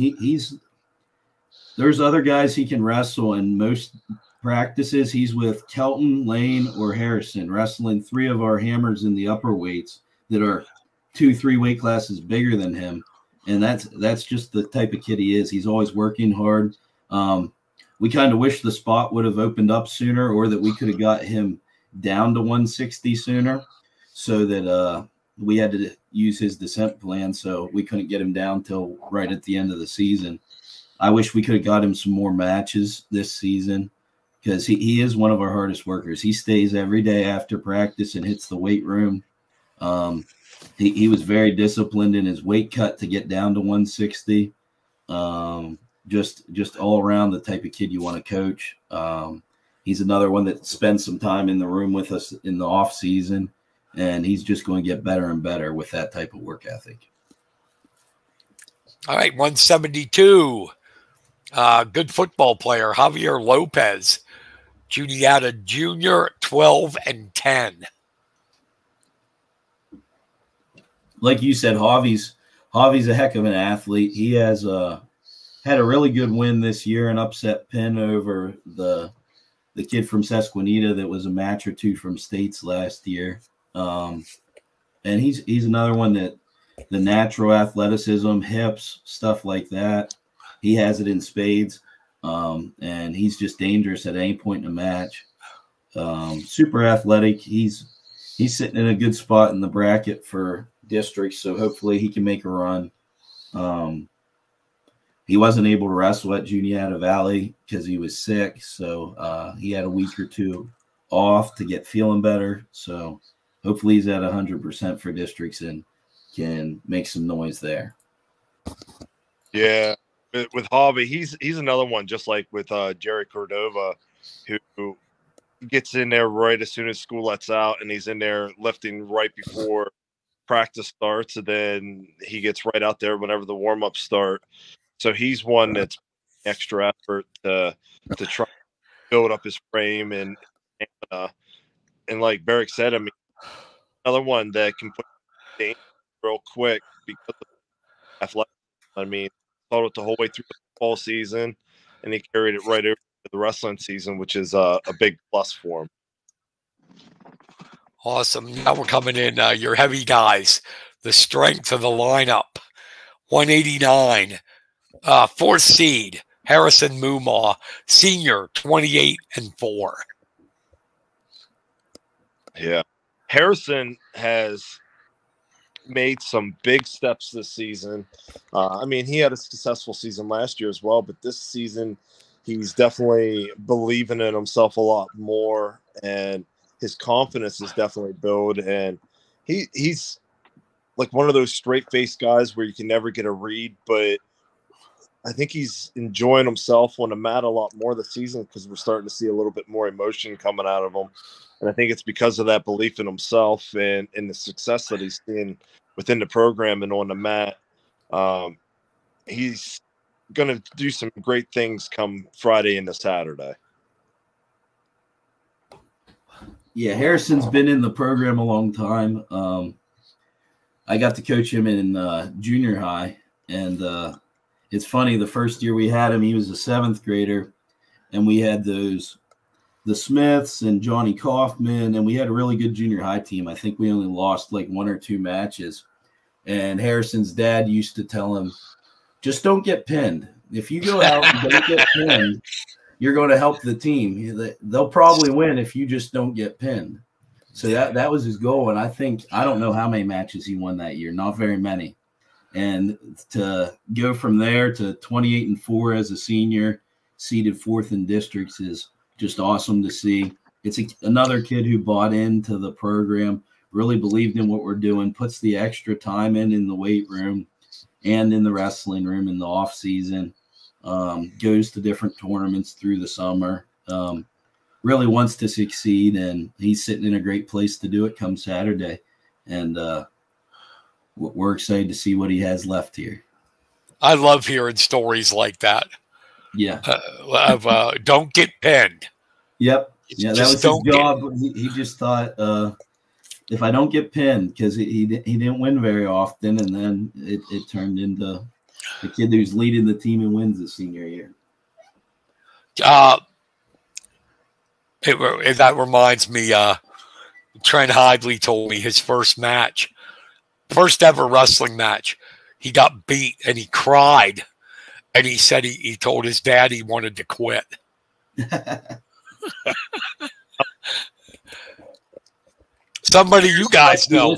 There's other guys he can wrestle, and most practices he's with Kelton, Lane, or Harrison, wrestling 3 of our hammers in the upper weights that are 2-3 weight classes bigger than him. And that's just the type of kid he is. He's always working hard. We kind of wish the spot would have opened up sooner, or that we could have got him down to 160 sooner, so that we had to use his descent plan, so we couldn't get him down till right at the end of the season. I wish we could have got him some more matches this season, because he is one of our hardest workers. He stays every day after practice and hits the weight room. He was very disciplined in his weight cut to get down to 160. Just all around the type of kid you want to coach. He's another one that spends some time in the room with us in the off season, and he's just going to get better and better with that type of work ethic. All right, 172, good football player, Javier Lopez, Juniata Junior, 12 and 10. like you said, Javi's a heck of an athlete. He has had a really good win this year, an upset pin over the kid from Sesquinita that was a match or two from states last year. And he's another one that the natural athleticism, hips, stuff like that, he has it in spades. And he's just dangerous at any point in a match. Super athletic. He's sitting in a good spot in the bracket for districts, so hopefully he can make a run. He wasn't able to wrestle at Juniata Valley because he was sick, so he had a week or two off to get feeling better. So hopefully he's at 100% for districts and can make some noise there. Yeah, with Javi, he's another one, just like with Jerry Cordova, who gets in there right as soon as school lets out, and he's in there lifting right before practice starts, and then he gets right out there whenever the warm-ups start. So he's one that's extra effort to try to build up his frame, and like Barrick said, I mean, another one that can put things real quick because of athletic. I mean, followed it the whole way through the fall season, and he carried it right over to the wrestling season, which is a big plus for him. Awesome. Now we're coming in your heavy guys, the strength of the lineup. 189, fourth seed, Harrison Mumaw, senior, 28-4. Yeah. Harrison has made some big steps this season. I mean, he had a successful season last year as well, but this season he's definitely believing in himself a lot more, and his confidence is definitely built. And he's like one of those straight-faced guys where you can never get a read, but I think he's enjoying himself on the mat a lot more this season because we're starting to see a little bit more emotion coming out of him. And I think it's because of that belief in himself and the success that he's seeing within the program and on the mat. He's going to do some great things come Friday into Saturday. Yeah, Harrison's been in the program a long time. I got to coach him in junior high, and it's funny, the first year we had him, he was a 7th grader, and we had the Smiths and Johnny Kaufman, and we had a really good junior high team. I think we only lost like 1 or 2 matches. And Harrison's dad used to tell him, just don't get pinned. If you go out and don't get pinned, you're going to help the team. They'll probably win if you just don't get pinned. So that was his goal. And I don't know how many matches he won that year, not very many. And to go from there to 28-4 as a senior, seeded 4th in districts, is just awesome to see. It's another kid who bought into the program, really believed in what we're doing, puts the extra time in the weight room and in the wrestling room in the off season, goes to different tournaments through the summer, really wants to succeed, and he's sitting in a great place to do it come Saturday. And we're excited to see what he has left here. I love hearing stories like that. Yeah. Don't get pinned. Yep. Yeah, that was his job. He just thought, if I don't get pinned, because he didn't win very often, and then it turned into the kid who's leading the team and wins the senior year. That reminds me, Trent Hidley told me his first ever wrestling match, he got beat and he cried. And he said he told his dad he wanted to quit. Somebody you guys know.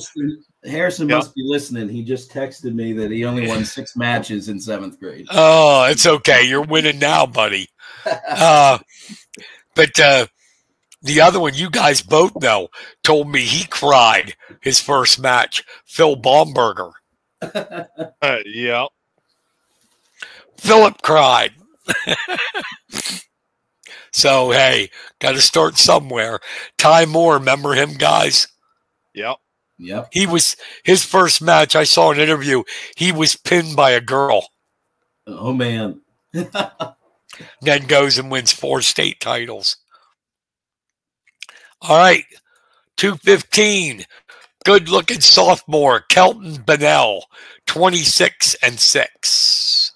Harrison must be listening. He just texted me that he only won 6 matches in 7th grade. Oh, it's okay. You're winning now, buddy. But the other one you guys both know told me he cried his first match, Phil Baumberger. Yeah. Philip cried. So, hey, got to start somewhere. Ty Moore, remember him, guys? Yep. Yep. His first match, I saw an interview, he was pinned by a girl. Oh, man. Then goes and wins 4 state titles. All right, 215, good-looking sophomore, Kelton Bennell, 26-6.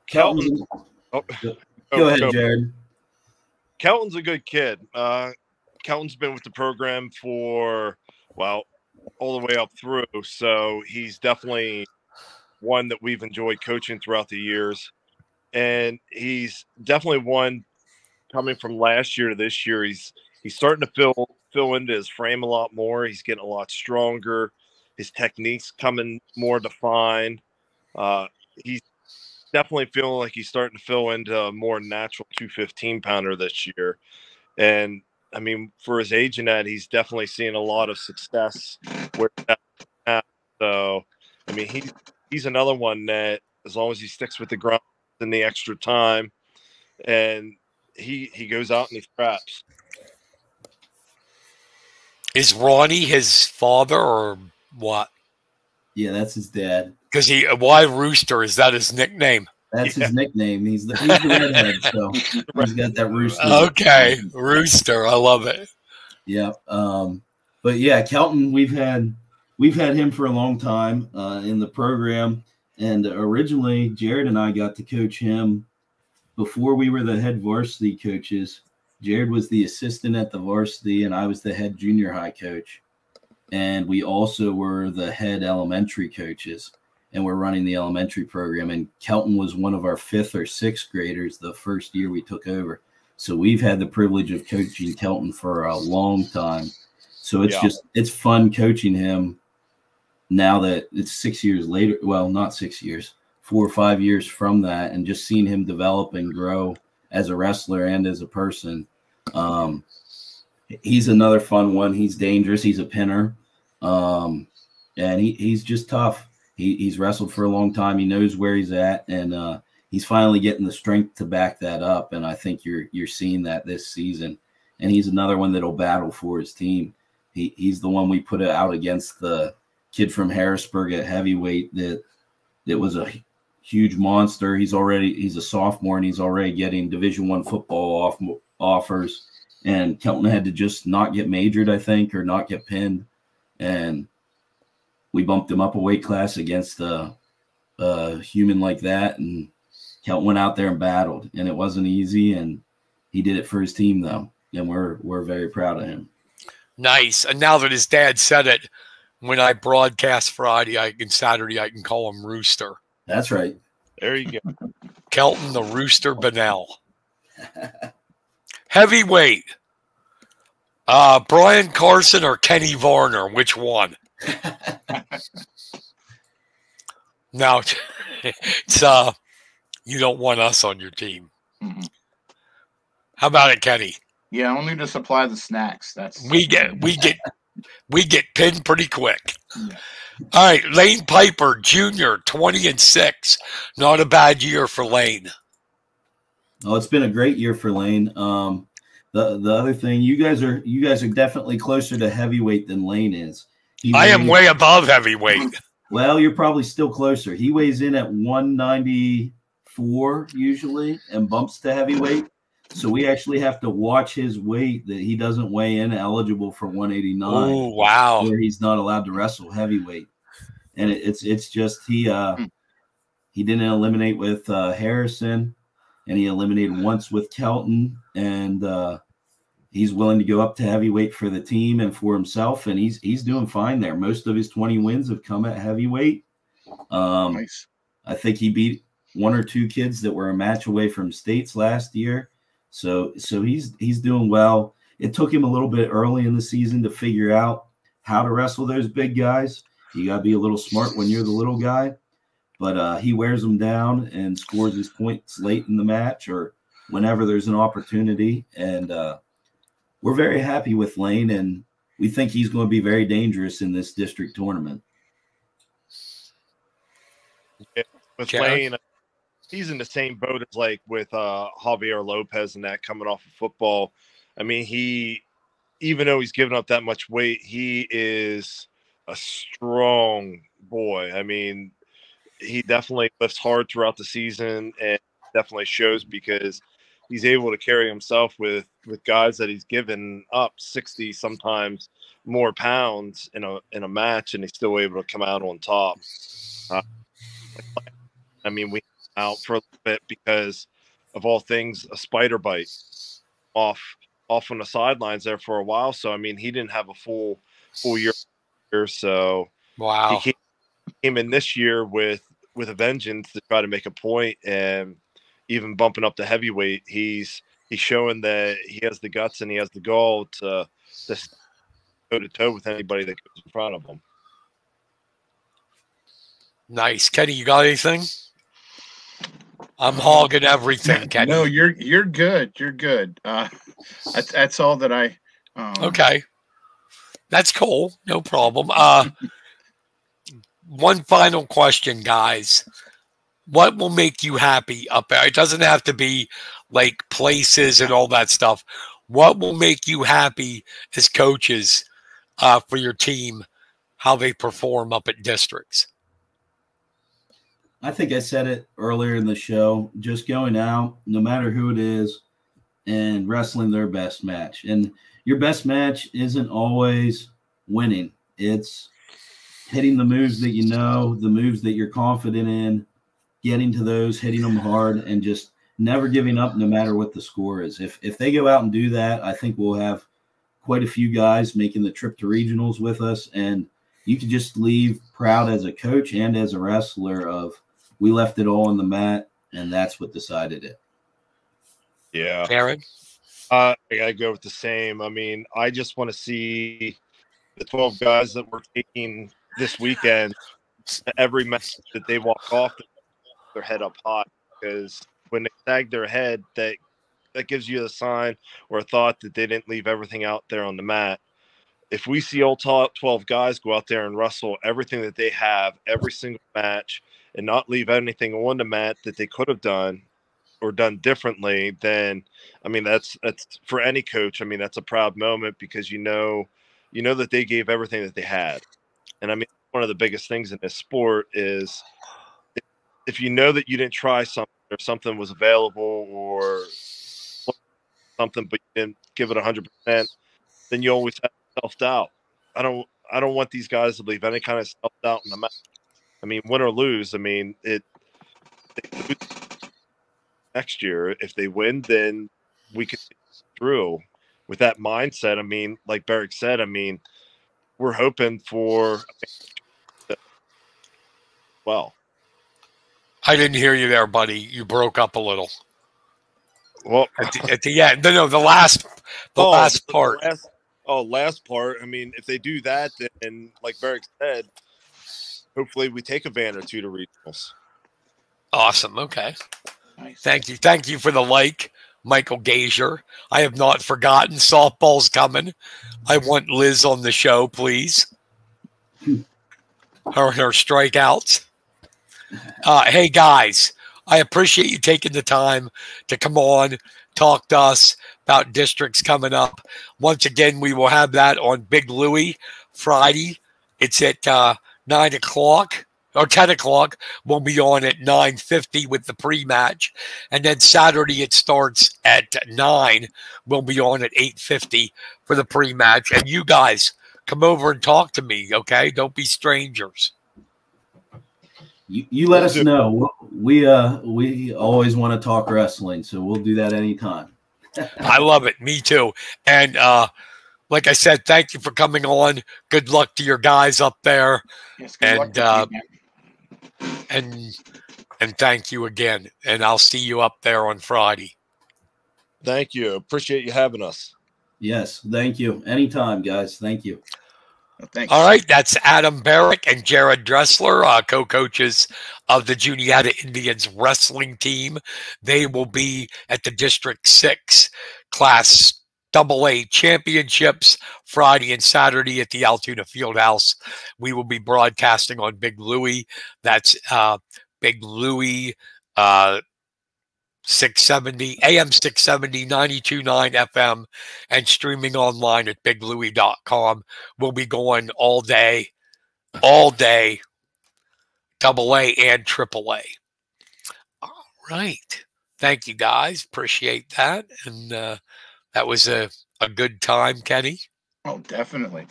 Kelton. Oh, Go ahead, Jared. Kelton's a good kid. Kelton's been with the program for, well, all the way up through. So he's definitely one that we've enjoyed coaching throughout the years. And he's definitely one coming from last year to this year. He's starting to fill into his frame a lot more. He's getting a lot stronger. His technique's coming more defined. He's definitely feeling like he's starting to fill into a more natural 215 pounder this year. And I mean, for his age in that, he's definitely seeing a lot of success. So, I mean, he's another one that, as long as he sticks with the grind and the extra time, and he goes out and he scraps. Is Ronnie his father or what? Yeah, that's his dad. Because why Rooster? Is that his nickname? That's his nickname. He's the redhead, so he's got that rooster. Okay, Rooster. I love it. Yeah. But yeah, Kelton, we've had him for a long time in the program, and originally Jared and I got to coach him before we were the head varsity coaches. Jared was the assistant at the varsity, and I was the head junior high coach. And we also were the head elementary coaches, and we're running the elementary program. And Kelton was one of our 5th or 6th graders the first year we took over. So we've had the privilege of coaching Kelton for a long time. So it's fun coaching him now that it's 6 years later. Well, not 6 years, 4 or 5 years from that, and just seeing him develop and grow as a wrestler and as a person. He's another fun one. He's dangerous. He's a pinner. And he's just tough. He's wrestled for a long time. He knows where he's at, and he's finally getting the strength to back that up. And I think you're seeing that this season. And he's another one that'll battle for his team. He's the one we put out against the kid from Harrisburg at heavyweight that was a huge monster. He's a sophomore, and he's already getting Division I football offers. And Kelton had to just not get majored, I think, or not get pinned. And we bumped him up a weight class against a human like that. And Kelton went out there and battled, and it wasn't easy. And he did it for his team, though. And we're very proud of him. Nice. And now that his dad said it, when I broadcast Friday and Saturday, I can call him Rooster. That's right. There you go. Kelton the Rooster Bennell. Heavyweight. Brian Carson or Kenny Varner? Which one? Now, it's you don't want us on your team. Mm-hmm. How about it, Kenny? Yeah, only to supply the snacks. We get pinned pretty quick. Yeah. All right, Lane Piper Jr., 20-6. Not a bad year for Lane. Oh, it's been a great year for Lane. The other thing, you guys are definitely closer to heavyweight than Lane is. I am way above heavyweight. Well, you're probably still closer. He weighs in at 194 usually and bumps to heavyweight. So we actually have to watch his weight that he doesn't weigh in eligible for 189. Oh, wow. Where he's not allowed to wrestle heavyweight. And it's just he didn't eliminate with Harrison, and he eliminated once with Kelton, and he's willing to go up to heavyweight for the team and for himself, and he's doing fine there. Most of his 20 wins have come at heavyweight. Nice. I think he beat 1 or 2 kids that were a match away from states last year. So he's doing well. It took him a little bit early in the season to figure out how to wrestle those big guys. You got to be a little smart when you're the little guy. But he wears them down and scores his points late in the match or whenever there's an opportunity. And we're very happy with Lane, and we think he's going to be very dangerous in this district tournament. Yeah, with Lane, he's in the same boat as like with Javier Lopez and that coming off of football. I mean, even though he's given up that much weight, he is a strong boy. I mean, he definitely lifts hard throughout the season and definitely shows because he's able to carry himself with guys that he's given up 60 sometimes more pounds in a match, and he's still able to come out on top. I mean, we out for a little bit because of all things, a spider bite off on the sidelines there for a while. So I mean, he didn't have a full year, so Wow. he came in this year with a vengeance to try to make a point, and even bumping up the heavyweight, he's showing that he has the guts and he has the gall to toe to toe with anybody that goes in front of him. Nice. Kenny, you got anything? I'm hogging everything, Kenny. No, you're good. You're good. That's all that I. Okay, that's cool. No problem. One final question, guys. What will make you happy up there? It doesn't have to be like places and all that stuff. What will make you happy as coaches for your team, how they perform up at districts? I think I said it earlier in the show, just going out, no matter who it is, and wrestling their best match. And your best match isn't always winning. It's hitting the moves that you know, the moves that you're confident in, getting to those, hitting them hard, and just never giving up no matter what the score is. If they go out and do that, I think we'll have quite a few guys making the trip to regionals with us, and you can just leave proud as a coach and as a wrestler of we left it all on the mat, and that's what decided it. Yeah. Aaron? I gotta go with the same. I mean, I just want to see the 12 guys that we're taking this weekend, every match that they walk off, their head up high, because when they sag their head, that gives you a sign or a thought that they didn't leave everything out there on the mat. If we see all 12 guys go out there and wrestle everything that they have every single match and not leave anything on the mat that they could have done or done differently, then I mean that's for any coach. I mean, that's a proud moment, because you know that they gave everything that they had. And I mean, one of the biggest things in this sport is if you know that you didn't try something or something was available or something, but you didn't give it 100%, then you always have self-doubt. I don't want these guys to leave any kind of self-doubt in the match. I mean, win or lose, I mean, next year, if they win, then we can through with that mindset. I mean, like Barrick said, I mean, we're hoping for well. I didn't hear you there, buddy. You broke up a little. Well, at the end. No, the last part. Last part. I mean, if they do that, then like Barrick said, hopefully we take a van or two to regionals. Awesome. Okay. Nice. Thank you for the like, Michael Gazier. I have not forgotten. Softball's coming. I want Liz on the show, please. Her strikeouts. Hey guys, I appreciate you taking the time to come on, talk to us about districts coming up. Once again, we will have that on Big Louie Friday. It's at 9 o'clock. Or 10 o'clock, we'll be on at 9:50 with the pre-match. And then Saturday it starts at 9. We'll be on at 8:50 for the pre-match. And you guys, come over and talk to me, okay? Don't be strangers. You let us know. We always want to talk wrestling, so we'll do that anytime. I love it. Me too. And like I said, thank you for coming on. Good luck to your guys up there. Yes, good luck to you, and thank you again. And I'll see you up there on Friday. Thank you. Appreciate you having us. Yes, thank you. Anytime, guys. Thank you. Thanks. All right, that's Adam Barrick and Jared Dressler, co-coaches of the Juniata Indians wrestling team. They will be at the District 6 Class AA championships Friday and Saturday at the Altoona Fieldhouse. We will be broadcasting on Big Louie. That's Big Louie 670 AM 670 92.9 FM and streaming online at biglouie.com. We'll be going all day, AA and AAA. All right. Thank you, guys. Appreciate that. And that was a good time, Kenny. Oh, definitely.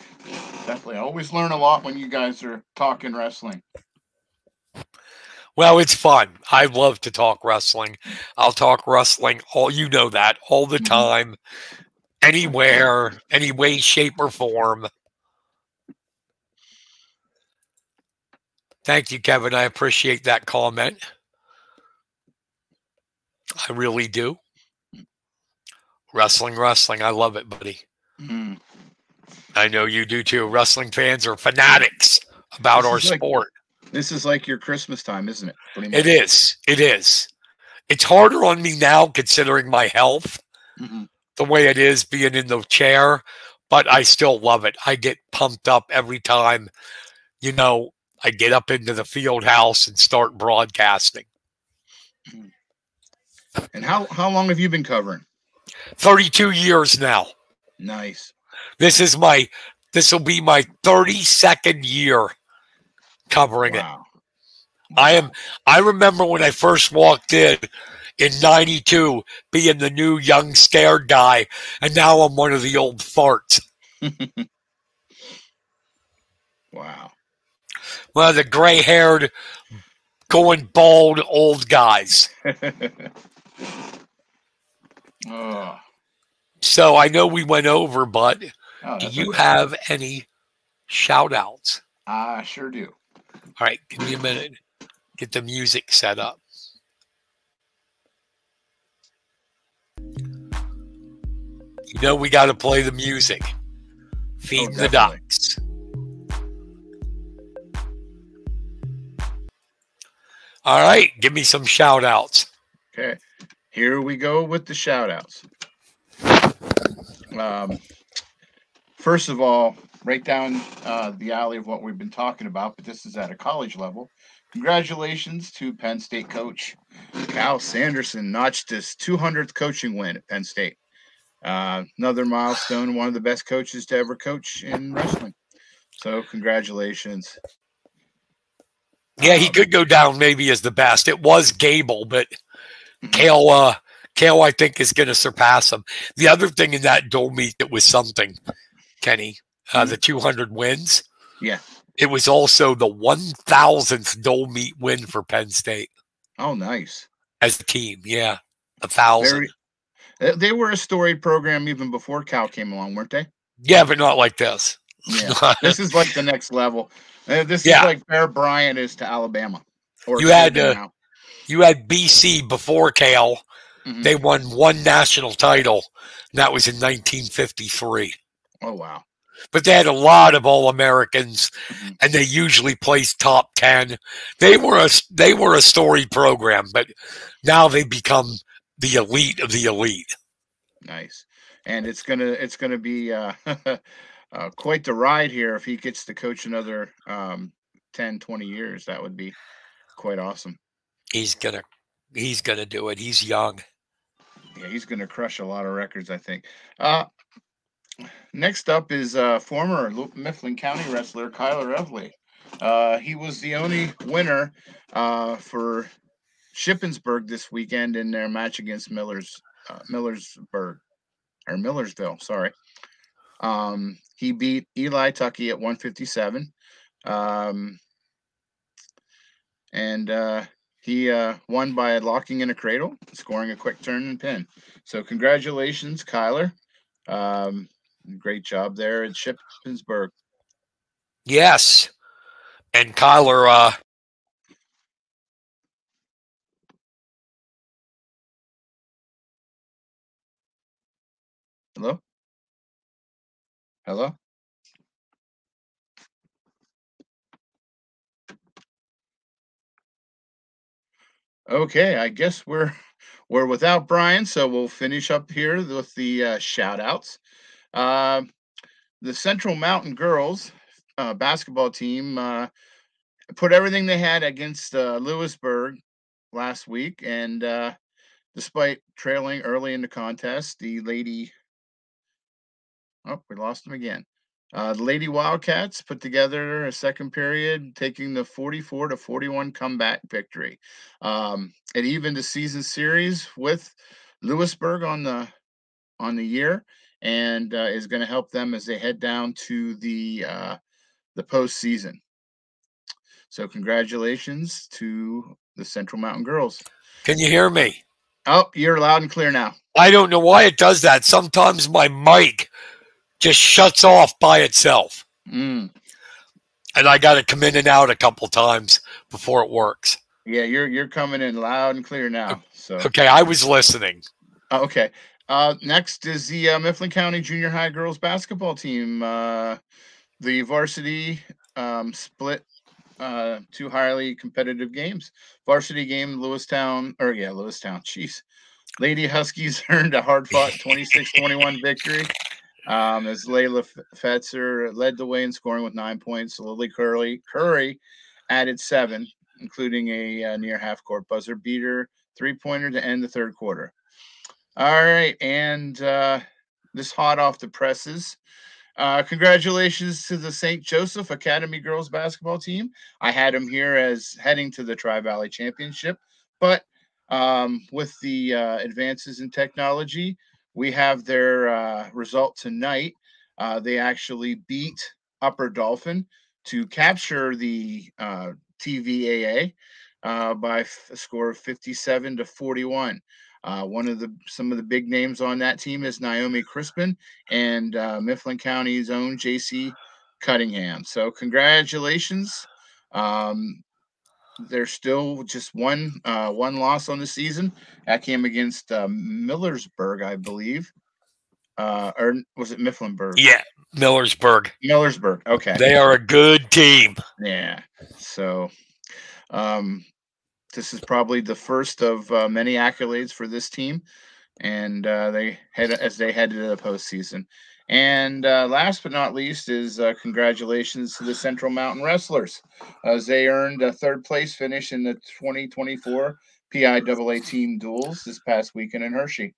Definitely. I always learn a lot when you guys are talking wrestling. Well, it's fun. I love to talk wrestling. I'll talk wrestling all the time, anywhere, any way, shape, or form. Thank you, Kevin. I appreciate that comment. I really do. Wrestling. I love it, buddy. Mm. I know you do too. Wrestling fans are fanatics about our sport. This is like your Christmas time, isn't it? Pretty much. It is. It is. It's harder on me now considering my health, the way it is being in the chair, but I still love it. I get pumped up every time, I get up into the field house and start broadcasting. And how long have you been covering? 32 years now. Nice. This will be my 32nd year covering it. Wow. I remember when I first walked in 92 being the new young scared guy, and now I'm one of the old farts. Wow. One of the gray-haired, going bald old guys. Oh. So I know we went over, but do you okay. have any shout-outs? I sure do. All right, give me a minute. Get the music set up. We got to play the music. Feed the ducks. All right, give me some shout outs. Okay, here we go with the shout outs. First of all, right down the alley of what we've been talking about, but this is at a college level. Congratulations to Penn State coach Cal Sanderson, notched his 200th coaching win at Penn State. Another milestone, one of the best coaches to ever coach in wrestling. So congratulations. Yeah, he could go down maybe as the best. It was Gable, but Kale, I think, is going to surpass him. The other thing in that dome meet that was something, Kenny, the 200 wins. Yeah. It was also the 1,000th dome meet win for Penn State. Oh, nice. As a team, yeah. 1,000. They were a storied program even before Cal came along, weren't they? Yeah, but not like this. Yeah. This is like the next level. This is like Bear Bryant is to Alabama. You had BC before Cal. Mm-hmm. They won one national title, and that was in 1953. Oh, wow. But they had a lot of All-Americans, and they usually placed top 10. They were a storied program, but now they become the elite of the elite. Nice. And it's gonna be quite the ride here if he gets to coach another 10, 20 years. That would be quite awesome. He's gonna do it. He's young. Yeah, he's gonna crush a lot of records, I think. Next up is former Mifflin County wrestler Kyler Evely. He was the only winner for Shippensburg this weekend in their match against Millersville. Sorry. He beat Eli Tuckey at 157. And he won by locking in a cradle, scoring a quick turn and pin. So congratulations, Kyler. Great job there at Shippensburg. Yes. And Kyler, Hello? Hello? Okay, I guess we're without Brian, so we'll finish up here with the shout outs. The Central Mountain Girls basketball team put everything they had against Lewisburg last week, and despite trailing early in the contest, the lady... Oh, we lost them again. The Lady Wildcats put together a second period, taking the 44-41 comeback victory. It evened the season series with Lewisburg on the year, and is going to help them as they head down to the postseason. So congratulations to the Central Mountain girls. Can you hear me? Oh, you're loud and clear now. I don't know why it does that. Sometimes my mic just shuts off by itself. Mm. And I got to come in and out a couple times before it works. Yeah, you're coming in loud and clear now. So okay, I was listening. Okay. Next is the Mifflin County Junior High girls basketball team. The varsity split two highly competitive games. Varsity game, Lewistown. Jeez. Lady Huskies earned a hard-fought 26-21 victory. As Layla Fetzer led the way in scoring with 9 points. Lily Curry added 7, including a near half-court buzzer beater 3-pointer to end the third quarter. All right, and this hot off the presses. Congratulations to the St. Joseph Academy girls basketball team. I had them here as heading to the Tri-Valley Championship, but with the advances in technology, we have their result tonight. They actually beat Upper Dolphin to capture the TVAA by a score of 57-41. Some of the big names on that team is Naomi Crispin and Mifflin County's own JC Cunningham. So congratulations. There's still just one loss on the season. That came against Millersburg, I believe. Or was it Mifflinburg? Yeah, Millersburg. Millersburg. Okay. They are a good team. Yeah. So this is probably the first of many accolades for this team, and they head to the postseason. And last but not least is congratulations to the Central Mountain Wrestlers, as they earned a third place finish in the 2024 PIAA team duels this past weekend in Hershey.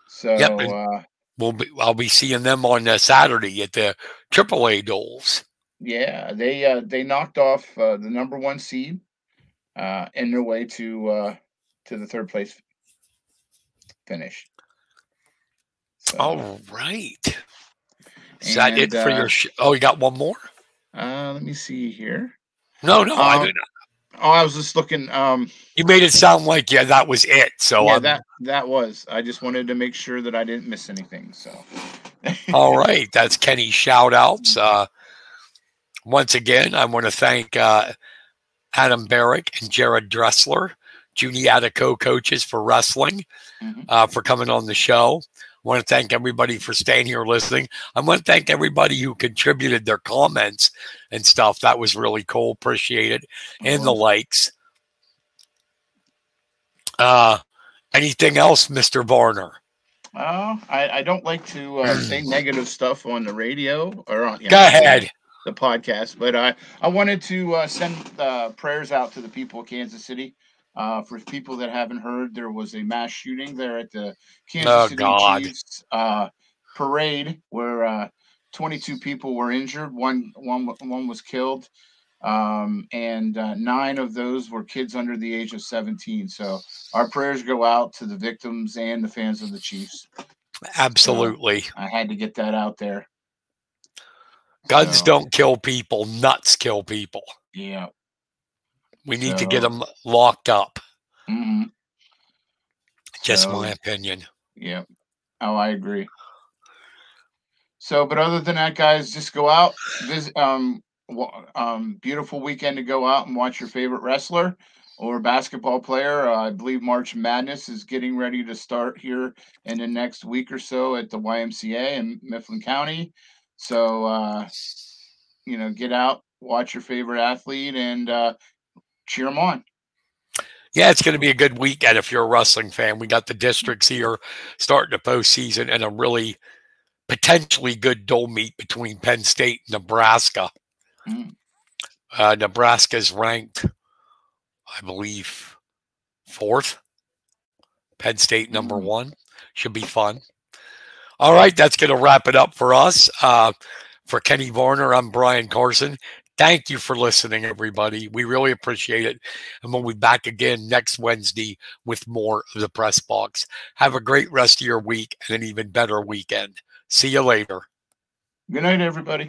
So yep, I'll be seeing them on Saturday at the AAA duels. Yeah, they knocked off the number 1 seed in their way to the third place finish. So, all right. Is that it for your oh, you got one more? Let me see here. No, I didn't. Oh, I was just looking. You made it sound like that was it. So yeah, that was. I just wanted to make sure that I didn't miss anything. So, all right, that's Kenny's shout outs. Once again, I want to thank Adam Barrick and Jared Dressler, Juniata co-coaches for wrestling, for coming on the show. I want to thank everybody for staying here listening. I want to thank everybody who contributed their comments and stuff. That was really cool. Appreciate it. And the likes. Anything else, Mr. Varner? I don't like to say negative stuff on the radio or on Go ahead. The podcast, but I wanted to send prayers out to the people of Kansas City. For people that haven't heard, there was a mass shooting there at the Kansas City Chiefs parade where 22 people were injured. One was killed, and 9 of those were kids under the age of 17. So our prayers go out to the victims and the fans of the Chiefs. Absolutely. So I had to get that out there. Guns don't kill people. Nuts kill people. Yeah. We need to get them locked up. Mm-hmm. Just my opinion. Yeah. Oh, I agree. So, but other than that, guys, just go out. This beautiful weekend to go out and watch your favorite wrestler or basketball player. I believe March Madness is getting ready to start here in the next week or so at the YMCA in Mifflin County. So, get out, watch your favorite athlete, and cheer them on. Yeah, it's going to be a good weekend if you're a wrestling fan. We got the districts here starting the postseason and a really potentially good dual meet between Penn State and Nebraska. Nebraska's ranked, I believe, 4th. Penn State number 1. Should be fun. All right, that's going to wrap it up for us. For Kenny Varner, I'm Brian Carson. Thank you for listening, everybody. We really appreciate it. And we'll be back again next Wednesday with more of the Press Box. Have a great rest of your week and an even better weekend. See you later. Good night, everybody.